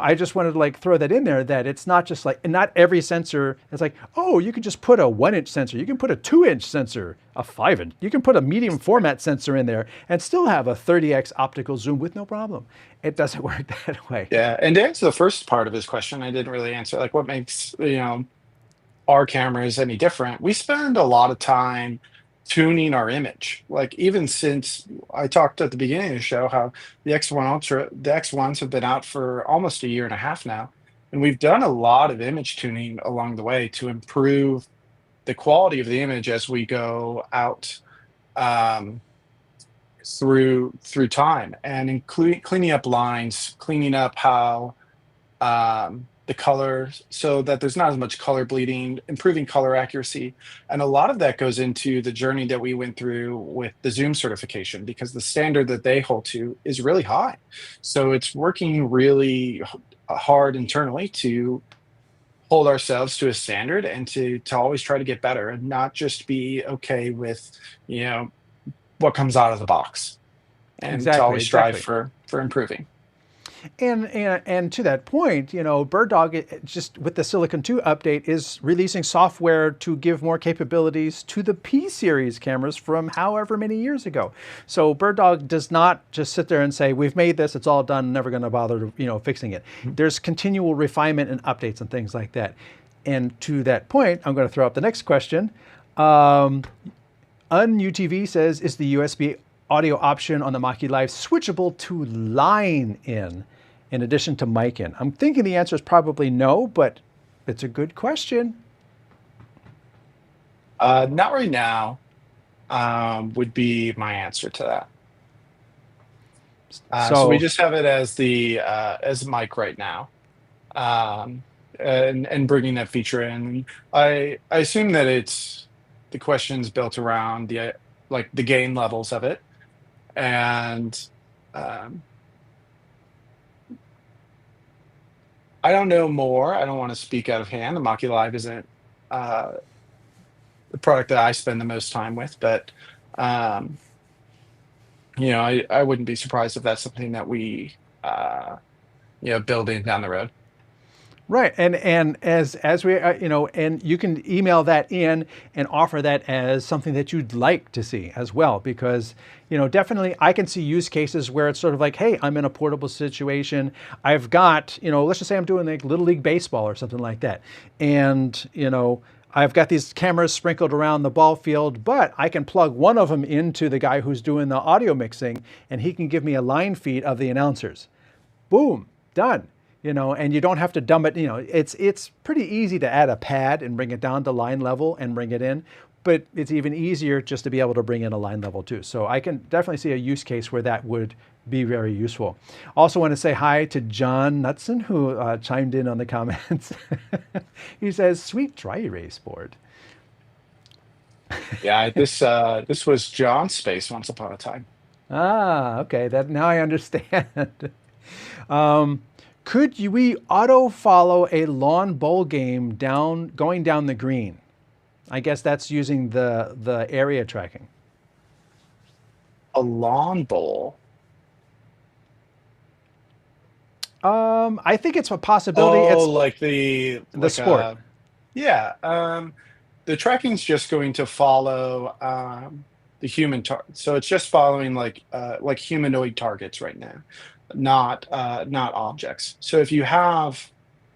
I just wanted to like throw that in there, that it's not just like, and not every sensor is like, oh, you can just put a 1-inch sensor, you can put a 2-inch sensor, a 5-inch, you can put a medium format sensor in there and still have a 30x optical zoom with no problem. It doesn't work that way. Yeah. And to answer the first part of his question, I didn't really answer like what makes, our cameras any different. We spend a lot of time tuning our image. Like even since I talked at the beginning of the show how the X1s have been out for almost a year and a half now. And we've done a lot of image tuning along the way to improve the quality of the image as we go out um, through time, and including cleaning up lines, cleaning up how the color so that there's not as much color bleeding, improving color accuracy. And a lot of that goes into the journey that we went through with the Zoom certification, because the standard that they hold to is really high. So it's working really hard internally to hold ourselves to a standard and to always try to get better and not just be okay with, you know, what comes out of the box, and to Exactly, always strive exactly. for improving. And to that point, BirdDog, just with the Silicon 2 update, is releasing software to give more capabilities to the P series cameras from however many years ago. So BirdDog does not just sit there and say, we've made this, it's all done, never going to bother fixing it. There's continual refinement and updates and things like that. And to that point, I'm going to throw up the next question. UNUTV says, is the USB audio option on the Mach-E Live switchable to line in addition to mic in? I'm thinking the answer is probably no, but it's a good question. Not right now, would be my answer to that. So we So, just have it as the as mic right now, um, and bringing that feature in. I assume that it's the question's built around the like the gain levels of it, and um, I don't know more. I don't want to speak out of hand. The Maki Live isn't uh, the product that I spend the most time with, but um, I wouldn't be surprised if that's something that we build in down the road. right, and as we and you can email that in and offer that as something that you'd like to see as well, because definitely I can see use cases where it's sort of like, hey, I'm in a portable situation, I've got let's just say I'm doing like little league baseball or something like that, and I've got these cameras sprinkled around the ball field, but I can plug one of them into the guy who's doing the audio mixing, and he can give me a line feed of the announcers. Boom, done. And you don't have to dumb it. It's pretty easy to add a pad and bring it down to line level and bring it in, but it's even easier just to be able to bring in a line level too. So I can definitely see a use case where that would be very useful. Also want to say hi to John Knutson, who chimed in on the comments. He says, sweet dry erase board. Yeah, this was John's space once upon a time. Ah, okay. That now I understand. um, we auto follow a lawn bowl game going down the green? I guess that's using the area tracking. A lawn bowl. I think it's a possibility. Oh, It's like the the like sport. yeah. The tracking's just going to follow the human target. So it's just following like humanoid targets right now, not objects. So if you have,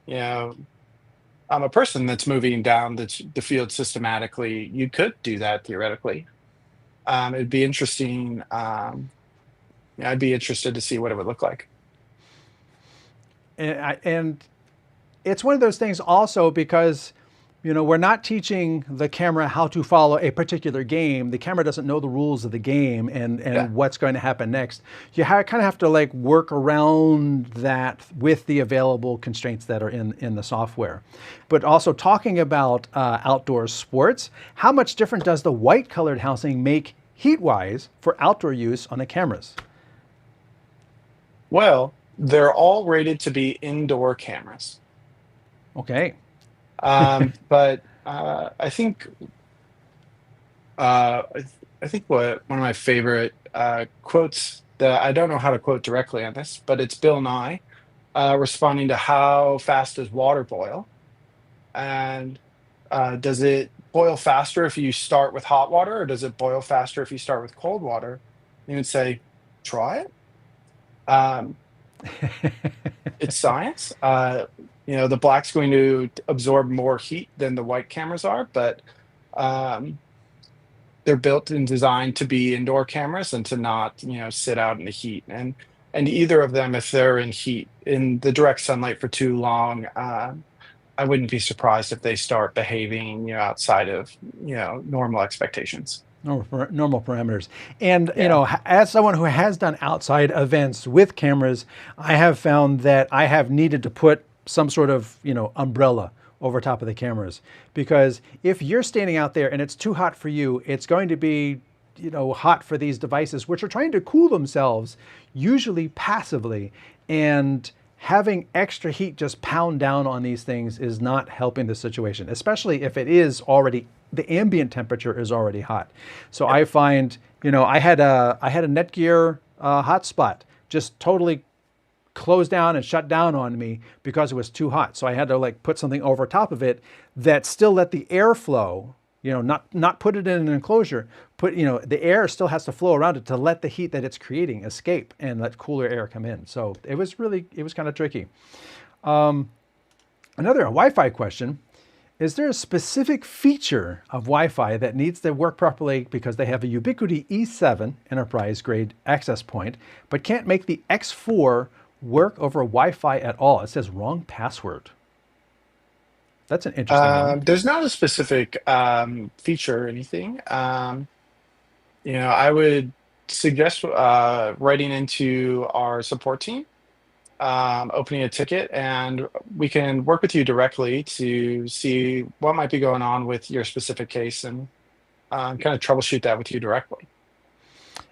you know, a person that's moving down the field systematically, you could do that theoretically. It'd be interesting. Yeah, I'd be interested to see what it would look like. And it's one of those things also because We're not teaching the camera how to follow a particular game. The camera doesn't know the rules of the game Yeah. and what's going to happen next. You kind of have to like work around that with the available constraints that are in the software. But also talking about outdoor sports, how much different does the white colored housing make heat-wise for outdoor use on the cameras? Well, they're all rated to be indoor cameras. Okay. But I think what one of my favorite quotes that I don't know how to quote directly on this, but it's Bill Nye responding to how fast does water boil, and does it boil faster if you start with hot water, or does it boil faster if you start with cold water? You would say, try it. Um, it's science. The black's going to absorb more heat than the white cameras are, but um, they're built and designed to be indoor cameras and to not, sit out in the heat. And either of them, if they're in heat in the direct sunlight for too long, I wouldn't be surprised if they start behaving, outside of, normal expectations. Normal parameters. And, Yeah. as someone who has done outside events with cameras, I have found that I have needed to put some sort of, umbrella over top of the cameras. Because if you're standing out there and it's too hot for you, it's going to be, hot for these devices, which are trying to cool themselves, usually passively. And having extra heat just pound down on these things is not helping the situation, especially if it is already the ambient temperature is already hot. So Yep. I find, I had a Netgear hotspot just totally closed down and shut down on me because it was too hot. So I had to like put something over top of it that still let the air flow, not put it in an enclosure, the air still has to flow around it to let the heat that it's creating escape and let cooler air come in. So it was kind of tricky. Another Wi-Fi question. Is there a specific feature of Wi-Fi that needs to work properly because they have a Ubiquiti E7 enterprise grade access point, but can't make the X4 work over Wi-Fi at all? It says wrong password. That's an interesting one. There's not a specific feature or anything. I would suggest writing into our support team, opening a ticket, and we can work with you directly to see what might be going on with your specific case and kind of troubleshoot that with you directly.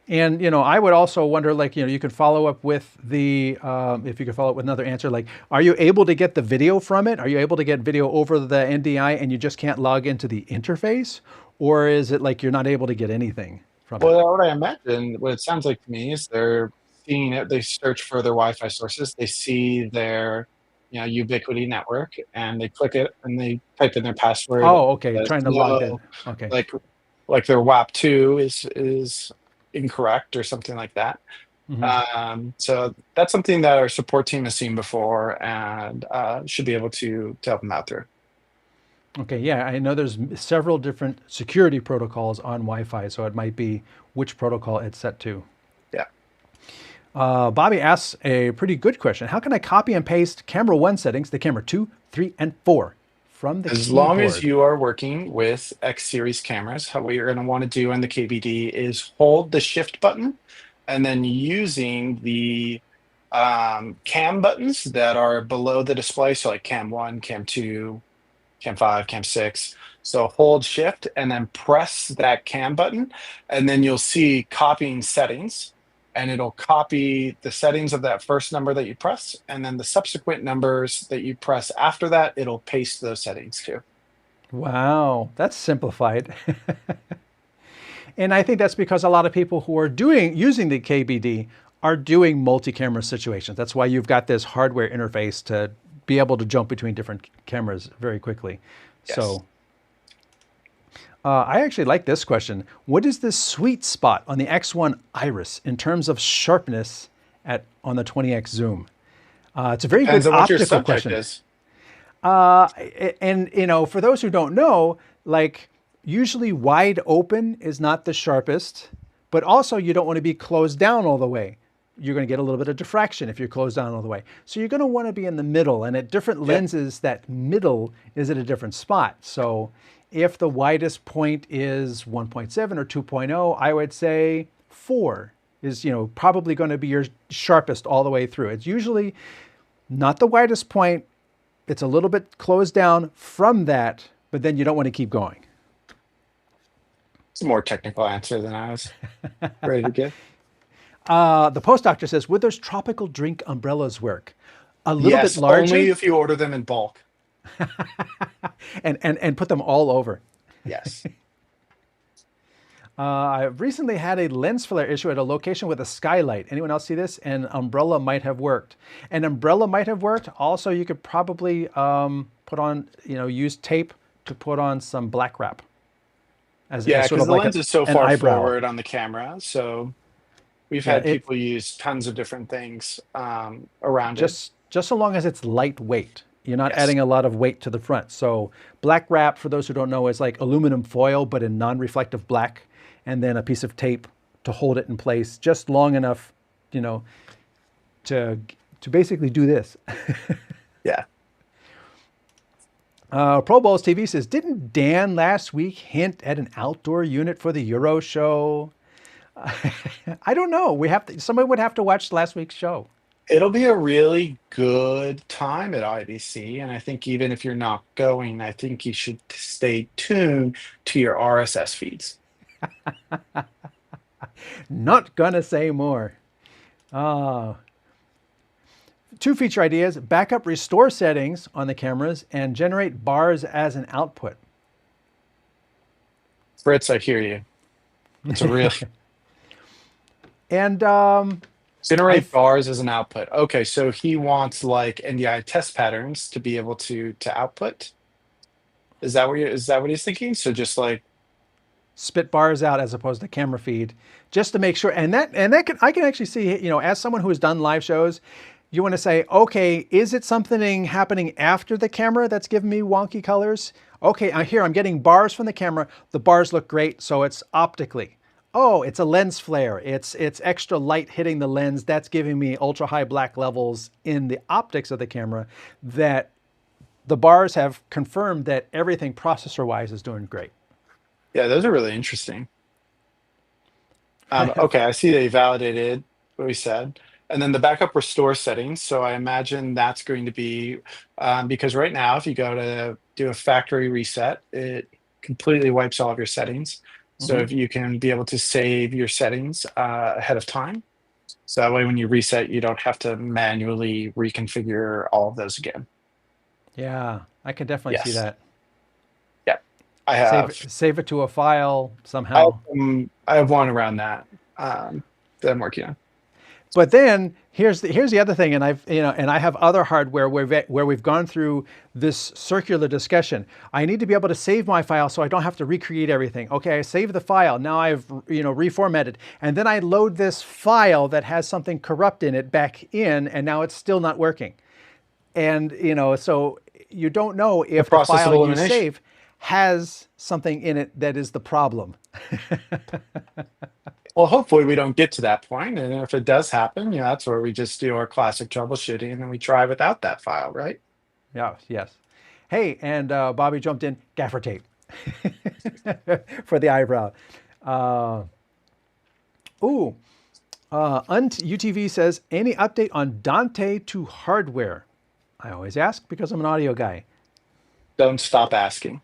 And I would also wonder, like, you could follow up with if you could follow up with another answer, like, are you able to get the video from it? Are you able to get video over the NDI and you just can't log into the interface? Or is it like you're not able to get anything from it? Well, what I imagine, what it sounds like to me is they're seeing it. They search for their Wi-Fi sources. They see their, Ubiquity network, and they click it and they type in their password. Oh, okay, Says trying to log in. no, Okay. like their WAP2 is incorrect or something like that. Hmm. So that's something that our support team has seen before and should be able to help them out through. Okay, yeah, I know there's several different security protocols on Wi-Fi, so it might be which protocol it's set to. Yeah. Bobby asks a pretty good question. How can I copy and paste camera 1 settings to camera 2, 3, and 4 from the As long as keyboard? you are working with X series cameras, what you're going to want to do in the KBD is hold the shift button and then using the cam buttons that are below the display. So like cam 1, cam 2, cam 5, cam 6. So hold shift and then press that cam button, and then you'll see copying settings, and it'll copy the settings of that first number that you press, and then the subsequent numbers that you press after that, it'll paste those settings to. Wow, that's simplified. And I think that's because a lot of people who are using the KBD are doing multi-camera situations. That's why you've got this hardware interface to be able to jump between different cameras very quickly. Yes. So I actually like this question. What is the sweet spot on the X1 Iris in terms of sharpness on the 20x zoom? It's a very good Depends on what your optical subject question. is. And for those who don't know, like usually wide open is not the sharpest, but also you don't want to be closed down all the way. you're going to get a little bit of diffraction if you're closed down all the way. So you're going to want to be in the middle, and at different Yep. lenses, that middle is at a different spot. So if the widest point is 1.7 or 2.0, I would say 4 is, probably going to be your sharpest all the way through. It's usually not the widest point. It's a little bit closed down from that, but then you don't want to keep going. It's a more technical answer than I was ready to give. The post doctor says, would those tropical drink umbrellas work? A little bit Yes, only larger if you order them in bulk. and put them all over. Yes. I've recently had a lens flare issue at a location with a skylight. Anyone else see this? An umbrella might have worked. An umbrella might have worked. Also, you could probably put on, use tape to put on some black wrap. As Yeah, sort because of the like lens is so an far eyebrow. forward on the camera. So we've Yeah, had people use tons of different things around it. just so long as it's lightweight. You're not Yes. adding a lot of weight to the front. So black wrap, for those who don't know, is like aluminum foil, but in non-reflective black, and then a piece of tape to hold it in place, just long enough, to basically do this. Yeah. Pro Bowls TV says, didn't Dan last week hint at an outdoor unit for the Euro show? I don't know. Somebody would have to watch last week's show. It'll be a really good time at IBC. And I think even if you're not going, I think you should stay tuned to your RSS feeds. Not gonna say more. Uh, Two feature ideas: backup restore settings on the cameras and generate bars as an output. Fritz, I hear you. It's a real And generate bars as an output. Okay, so he wants like NDI test patterns to be able to output. Is that what he's thinking? So just like spit bars out as opposed to camera feed, just to make sure. And I can actually see, as someone who has done live shows, you want to say, okay, is it something happening after the camera that's giving me wonky colors? Okay, I'm getting bars from the camera. The bars look great, so it's optically. Oh, it's a lens flare. It's extra light hitting the lens. That's giving me ultra high black levels in the optics of the camera. That the bars have confirmed that everything processor-wise is doing great. yeah, those are really interesting. Okay, I see they validated what we said. And then the backup restore settings. So I imagine that's going to be because right now, if you go to do a factory reset, it completely wipes all of your settings. So if you can be able to save your settings ahead of time, so that way when you reset, you don't have to manually reconfigure all of those again. Yeah, I can definitely see Yes. that. Yeah. I have. Save it to a file I have, somehow. I have one around that that I'm working on. But then here's the other thing, and I have other hardware where we've gone through this circular discussion. I need to be able to save my file so I don't have to recreate everything. Okay, I save the file. Now I've reformatted, and then I load this file that has something corrupt in it back in, and now it's still not working. And so you don't know if the Process of file you elimination. save has something in it that is the problem. Well, hopefully we don't get to that point, and if it does happen, that's where we just do our classic troubleshooting, and then we try without that file, right? Yes. Hey, and Bobby jumped in, gaffer tape for the eyebrow. UTV says, any update on Dante to hardware? I always ask because I'm an audio guy. Don't stop asking.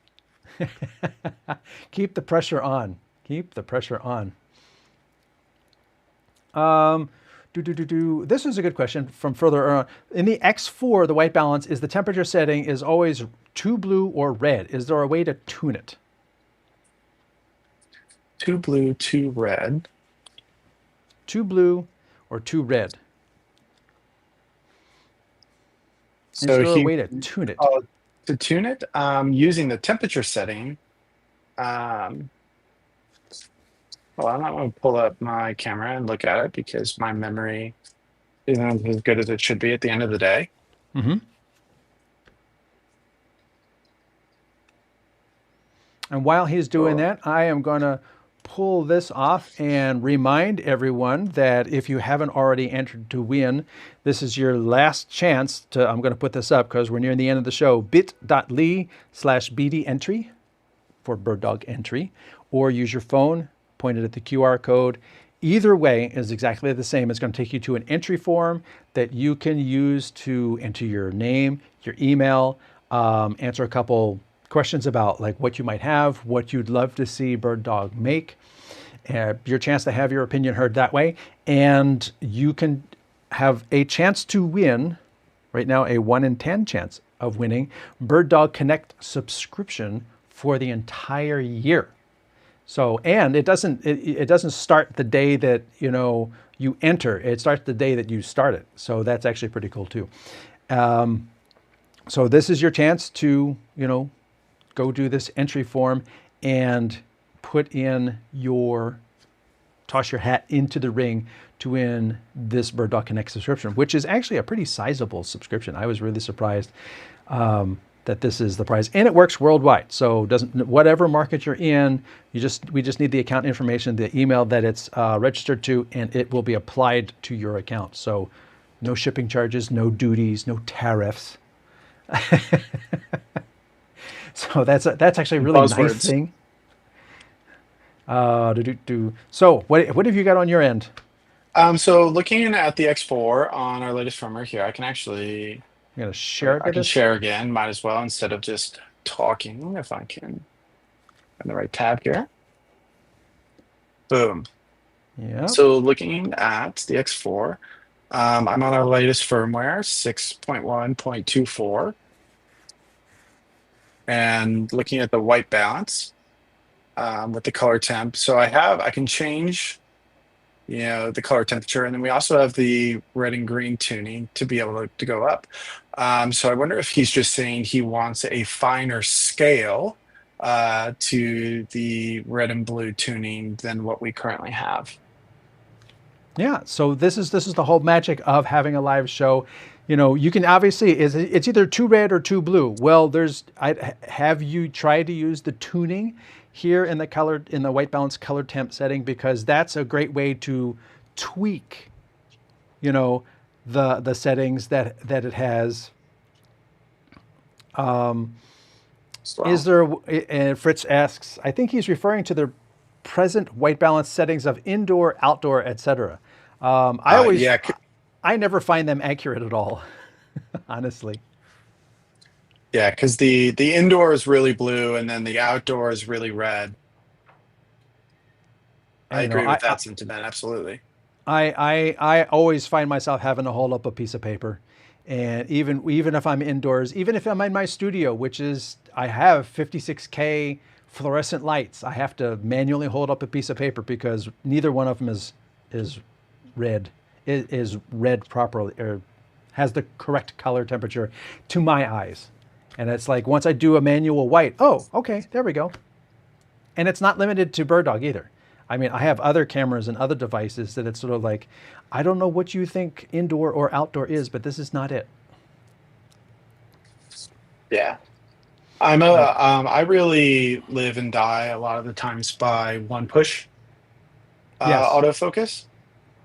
Keep the pressure on. Keep the pressure on. This is a good question from further on. In the X4, the white balance, is the temperature setting is always too blue or red. Is there a way to tune it? Too blue, too red. Too blue or too red? Is So there a way to tune it? To tune it, using the temperature setting. Well, I'm not going to pull up my camera and look at it because my memory isn't as good as it should be at the end of the day. Mm-hmm. And while he's doing that, I am going to pull this off and remind everyone that if you haven't already entered to win, this is your last chance to, I'm going to put this up because we're nearing the end of the show, bit.ly/BD entry for BirdDog entry, or use your phone, point it at the QR code. Either way is exactly the same. It's going to take you to an entry form that you can use to enter your name, your email, answer a couple questions about like what you might have, what you'd love to see BirdDog make, your chance to have your opinion heard that way, and you can have a chance to win, right now a 1 in 10 chance of winning, BirdDog Connect subscription for the entire year. So, and it doesn't start the day that, you know, you enter. It starts the day that you start it. So that's actually pretty cool too. So this is your chance to, you know, go do this entry form and put in your, toss your hat into the ring to win this BirdDog Connect subscription, which is actually a pretty sizable subscription. I was really surprised that this is the price, and it works worldwide. So doesn't, whatever market you're in, we just need the account information, the email that it's registered to, and it will be applied to your account. So no shipping charges, no duties, no tariffs. So that's actually a really nice thing. So what have you got on your end? So looking at the X4 on our latest firmware here, I can actually I'm gonna share it. I can share again. Might as well instead of just talking. If I can find the right tab here. Boom. Yeah. So looking at the X4, I'm on our latest firmware, 6.1.24. And looking at the white balance with the color temp. So I can change, you know, the color temperature, and then we also have the red and green tuning to be able to go up. So I wonder if he's just saying he wants a finer scale to the red and blue tuning than what we currently have. Yeah, so this is the whole magic of having a live show. You know, you can obviously, it's either too red or too blue. Well, have you tried to use the tuning here in the white balance color temp setting, because that's a great way to tweak, you know, the settings that it has. Is there? And Fritz asks, I think he's referring to the present white balance settings of indoor, outdoor, etc. I never find them accurate at all, honestly. Yeah, because the indoor is really blue and then the outdoor is really red. I agree with that sentiment, absolutely. I always find myself having to hold up a piece of paper, and even if I'm indoors, even if I'm in my studio, which is I have 56K fluorescent lights, I have to manually hold up a piece of paper because neither one of them is red is red properly or has the correct color temperature to my eyes. And it's like once I do a manual white, oh, okay, there we go. And it's not limited to BirdDog either. I mean, I have other cameras and other devices that it's sort of like, I don't know what you think indoor or outdoor is, but this is not it. Yeah. I really live and die a lot of the times by one push Yes. autofocus.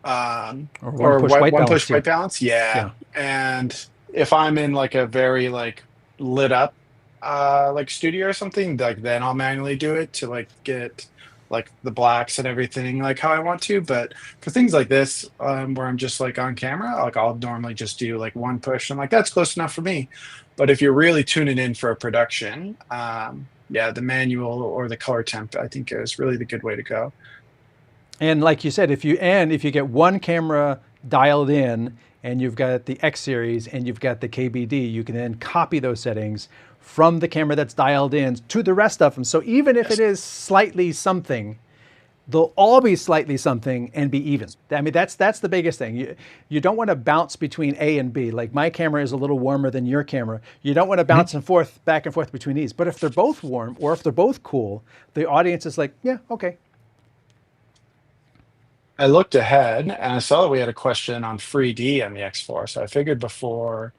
Or one push white balance. Yeah. And if I'm in like a very like lit up like studio or something, like then I'll manually do it to like get like the blacks and everything like how I want to. But for things like this, where I'm just like on camera, like I'll normally just do like one push and like that's close enough for me. But if you're really tuning in for a production, yeah, the manual or the color temp I think is really the good way to go. And like you said, if you get one camera dialed in and you've got the X series and you've got the KBD, you can then copy those settings from the camera that's dialed in to the rest of them. So even if it is slightly something, they'll all be slightly something and be even. I mean, that's the biggest thing. You don't want to bounce between A and B. Like my camera is a little warmer than your camera. You don't want to bounce back and forth between these. But if they're both warm or if they're both cool, the audience is like, yeah, okay. I looked ahead and I saw that we had a question on 3D on the X4. So I figured before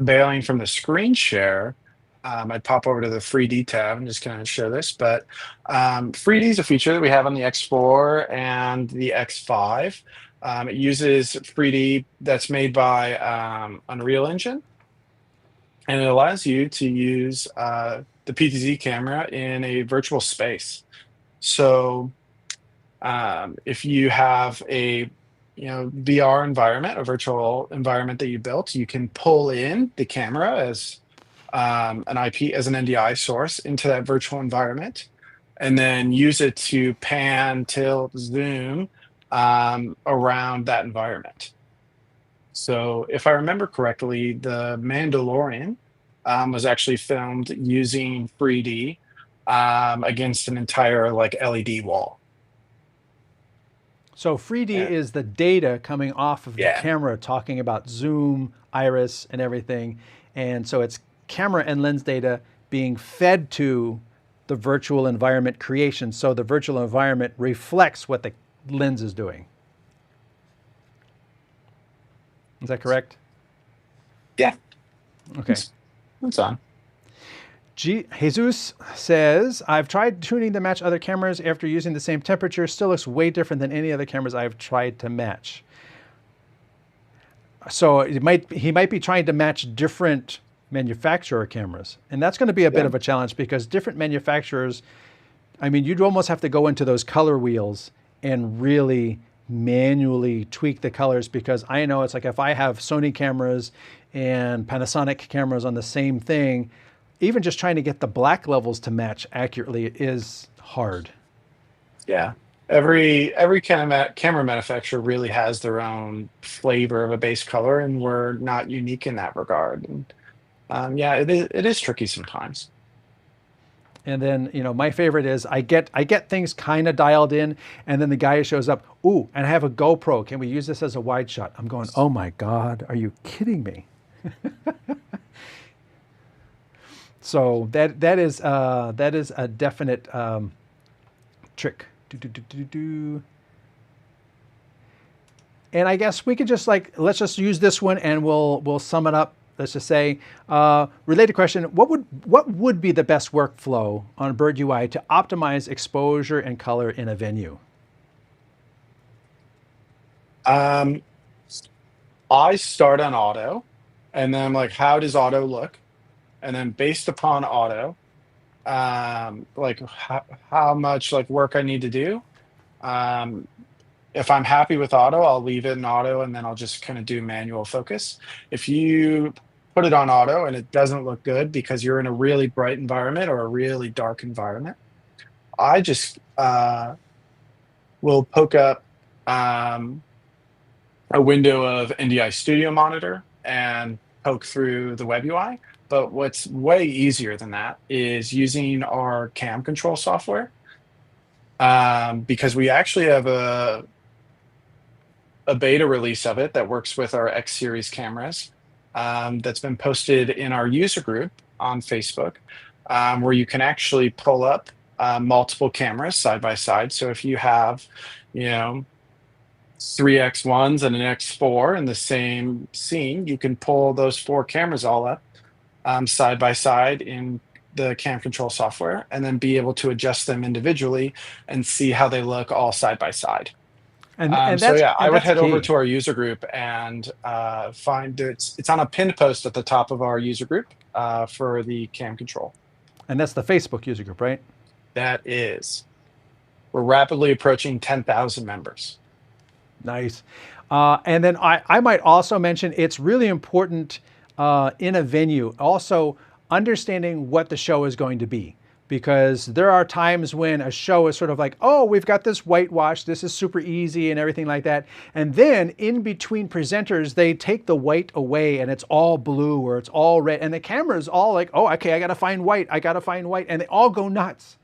bailing from the screen share, I'd pop over to the 3D tab and just kind of show this, but 3D is a feature that we have on the X4 and the X5. It uses 3D that's made by Unreal Engine, and it allows you to use the PTZ camera in a virtual space. So if you have a VR environment, a virtual environment that you built, you can pull in the camera as an IP, as an NDI source into that virtual environment, and then use it to pan, tilt, zoom around that environment. So if I remember correctly, The Mandalorian was actually filmed using 3D against an entire like LED wall. So 3D Yeah. is the data coming off of the Yeah. camera talking about zoom, iris, and everything. And so it's camera and lens data being fed to the virtual environment creation. So the virtual environment reflects what the lens is doing. Is that correct? Yeah. Okay. It's on. Jesus says, I've tried tuning to match other cameras after using the same temperature. Still looks way different than any other cameras I've tried to match. So he might be trying to match different manufacturer cameras. And that's going to be a bit of a challenge because different manufacturers, I mean, you'd almost have to go into those color wheels and really manually tweak the colors, because I know it's like if I have Sony cameras and Panasonic cameras on the same thing, even just trying to get the black levels to match accurately is hard. Yeah. Every camera manufacturer really has their own flavor of a base color, and we're not unique in that regard. And yeah, it is tricky sometimes. And then, my favorite is I get things kind of dialed in, and then the guy shows up, ooh, and I have a GoPro. Can we use this as a wide shot? I'm going, oh my God, are you kidding me? So that is a definite trick. And I guess we could just let's just use this one and we'll sum it up. Let's just say, related question, what would be the best workflow on Bird UI to optimize exposure and color in a venue? I start on auto, and then I'm like, how does auto look? And then based upon auto, like how much like work I need to do. Um, if I'm happy with auto, I'll leave it in auto, and then I'll just kind of do manual focus. If you put it on auto and it doesn't look good because you're in a really bright environment or a really dark environment, I just will poke up a window of NDI Studio Monitor and poke through the web UI. But what's way easier than that is using our cam control software, because we actually have a beta release of it that works with our X series cameras, that's been posted in our user group on Facebook, where you can actually pull up multiple cameras side by side. So if you have, 3X1s and an X4 in the same scene, you can pull those four cameras all up side by side in the cam control software, and then be able to adjust them individually and see how they look all side by side. And So that's yeah, I and would that's head over key. to our user group and find it's on a pinned post at the top of our user group for the cam control. And that's the Facebook user group, right? That is, we're rapidly approaching 10,000 members. Nice. And then I might also mention it's really important in a venue also understanding what the show is going to be. Because there are times when a show is sort of like, oh, we've got this whitewash, this is super easy and everything like that. And then in between presenters, they take the white away and it's all blue or it's all red. And the camera's all like, oh, okay, I gotta find white, I gotta find white. And they all go nuts.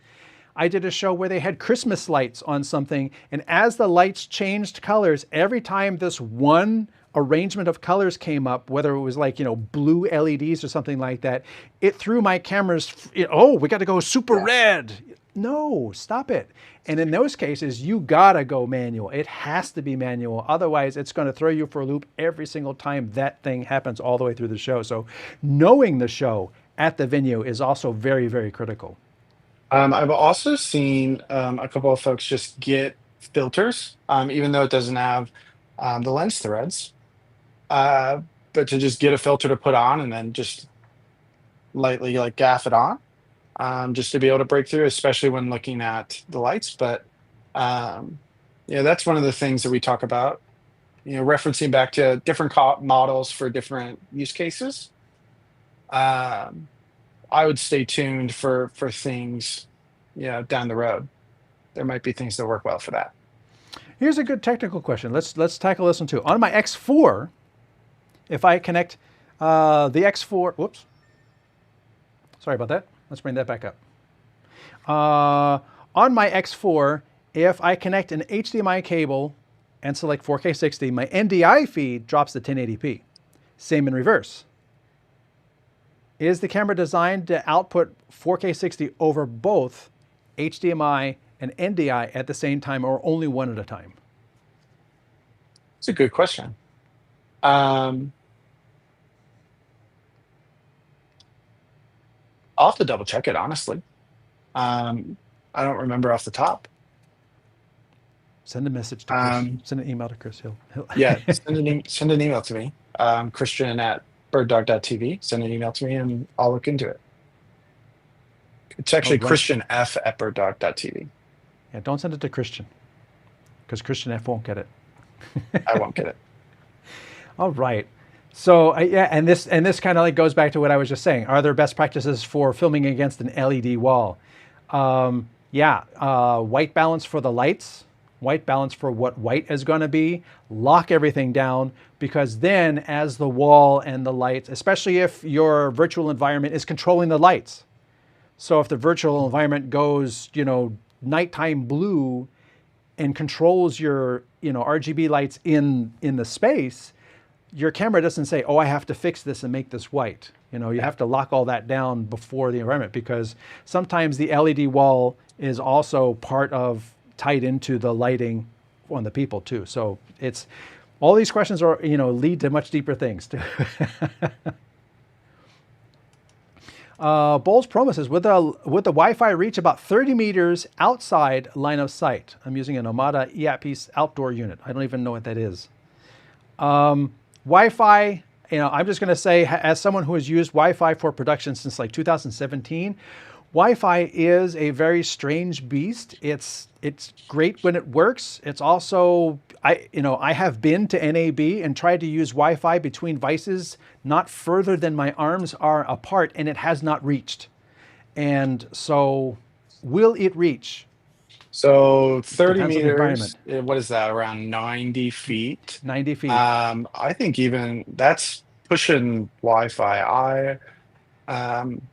I did a show where they had Christmas lights on something, and as the lights changed colors, every time this one arrangement of colors came up, whether it was like, blue LEDs or something like that, it threw my cameras, oh, we got to go super red. No, stop it. And in those cases, you gotta go manual. It has to be manual. Otherwise, it's going to throw you for a loop every single time that thing happens all the way through the show. So knowing the show at the venue is also very, very critical. I've also seen a couple of folks just get filters, even though it doesn't have the lens threads, uh, but to just get a filter to put on and then just lightly like gaff it on, just to be able to break through, especially when looking at the lights. But um, yeah, that's one of the things that we talk about. Referencing back to different models for different use cases. Um, I would stay tuned for things, down the road. There might be things that work well for that. Here's a good technical question. Let's tackle this one too. On my X4, if I connect the X4, whoops, sorry about that. Let's bring that back up. On my X4, if I connect an HDMI cable and select 4K 60, my NDI feed drops to 1080p. Same in reverse. Is the camera designed to output 4K 60 over both HDMI and NDI at the same time, or only one at a time? It's a good question. Um, I'll have to double check it, honestly. I don't remember off the top. Send a message to Chris. Um, Send an email to Chris. He'll yeah, send an email to me, Christian at birddog.tv. Send an email to me and I'll look into it. It's Oh, actually right. Christian F at birddog.tv. Yeah, don't send it to Christian, because Christian F won't get it. I won't get it. All right. So yeah, and this kind of like goes back to what I was just saying. Are there best practices for filming against an LED wall? Yeah, white balance for the lights, white balance for what white is going to be. Lock everything down, because then as the wall and the lights, especially if your virtual environment is controlling the lights. So if the virtual environment goes, nighttime blue and controls your, RGB lights in the space, your camera doesn't say, oh, I have to fix this and make this white. You have to lock all that down before the environment, because sometimes the LED wall is also part of tied into the lighting on the people too. So it's all these questions are, lead to much deeper things too. Bowles Promo says, would the Wi-Fi reach about 30 meters outside line of sight? I'm using an Omada EAP outdoor unit. I don't even know what that is. Wi-Fi, I'm just going to say, as someone who has used Wi-Fi for production since like 2017, Wi-Fi is a very strange beast. It's great when it works. It's also, I have been to NAB and tried to use Wi-Fi between devices not further than my arms are apart, and it has not reached. And so, will it reach? So 30 Depends on the meters, environment. what is that? Around 90 feet. 90 feet. I think even that's pushing Wi-Fi. Um,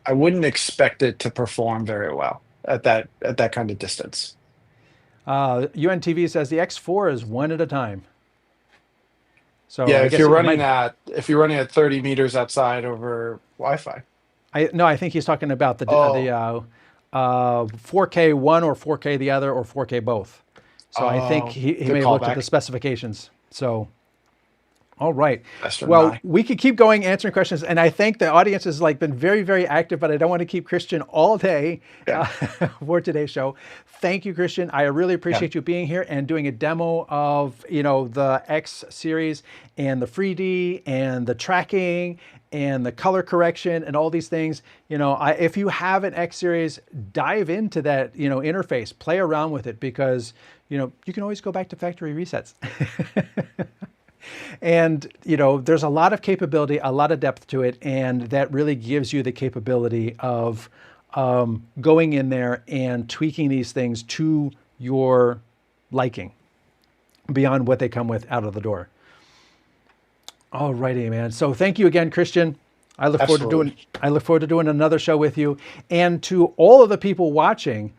I wouldn't expect it to perform very well at that kind of distance. UNTV says the X4 is one at a time. So Yeah, I guess it might. if you're running at 30 meters outside over Wi-Fi. No, I think he's talking about the Oh, 4K one or 4K the other, or 4K both. So I think oh, he good may have looked at the callback. specifications. So, all right. Faster than Well, I. we could keep going answering questions, and I think the audience has been very, very active, but I don't want to keep Christian all day Yeah, for today's show. Thank you, Christian. I really yeah. appreciate you being here and doing a demo of the X series and the 3D and the tracking and the color correction and all these things. If you have an X series, dive into that interface, play around with it, because you can always go back to factory resets. And there's a lot of capability, a lot of depth to it, and that really gives you the capability of going in there and tweaking these things to your liking beyond what they come with out of the door. All righty, man. So thank you again, Christian. I look forward to doing Absolutely. I look forward to doing another show with you. And to all of the people watching,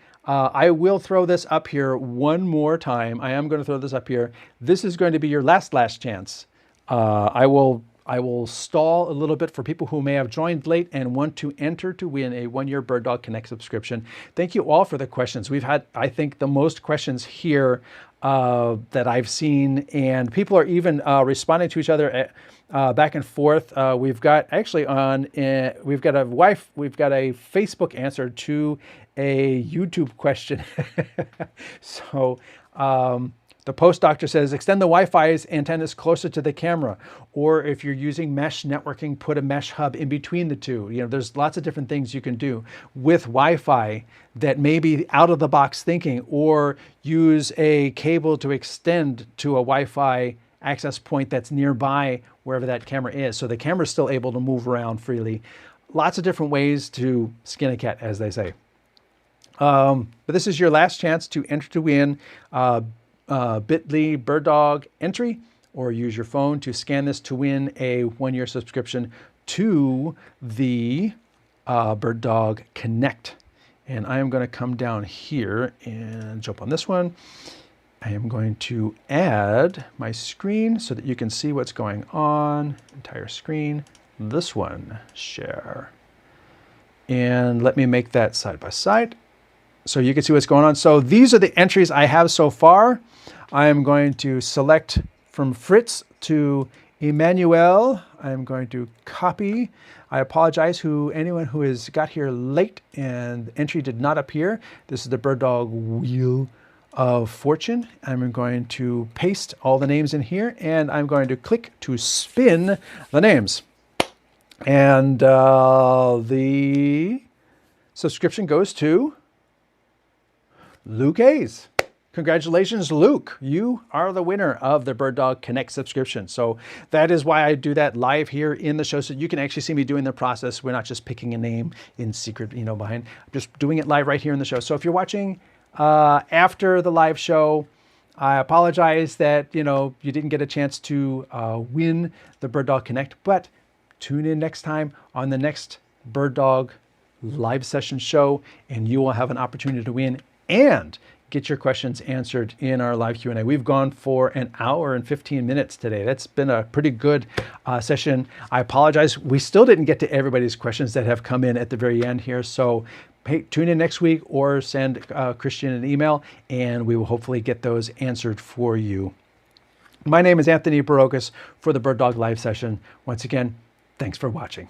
I will throw this up here one more time. I am going to throw this up here. This is going to be your last chance. I will stall a little bit for people who may have joined late and want to enter to win a 1-year BirdDog Connect subscription. Thank you all for the questions. We've had, I think, the most questions here that I've seen, and people are even responding to each other back and forth. We've got actually we've got a Facebook answer to a YouTube question. So. The post doctor says, extend the Wi-Fi's antennas closer to the camera. Or if you're using mesh networking, put a mesh hub in between the two. There's lots of different things you can do with Wi-Fi that may be out of the box thinking, or use a cable to extend to a Wi-Fi access point that's nearby wherever that camera is. So the camera's still able to move around freely. Lots of different ways to skin a cat, as they say. But this is your last chance to enter to win bit.ly BirdDog entry, or use your phone to scan this to win a 1-year subscription to the BirdDog Connect. And I am going to come down here and jump on this one. I am going to add my screen so that you can see what's going on. Entire screen. This one, share. And let me make that side by side so you can see what's going on. So these are the entries I have so far. I am going to select from Fritz to Emmanuel. I'm going to copy. I apologize anyone who has got here late and the entry did not appear. This is the BirdDog Wheel of Fortune. I'm going to paste all the names in here, and I'm going to click to spin the names. And the subscription goes to Luke Hayes. Congratulations, Luke. You are the winner of the BirdDog Connect subscription. So that is why I do that live here in the show, so you can actually see me doing the process. We're not just picking a name in secret, behind. I'm just doing it live right here in the show. So if you're watching after the live show, I apologize that, you didn't get a chance to win the BirdDog Connect, but tune in next time on the next BirdDog live session show, and you will have an opportunity to win and get your questions answered in our live Q&A. We've gone for an hour and 15 minutes today. That's been a pretty good session. I apologize. We still didn't get to everybody's questions that have come in at the very end here. So tune in next week or send Christian an email, and we will hopefully get those answered for you. My name is Anthony Barocas for the BirdDog Live session. Once again, thanks for watching.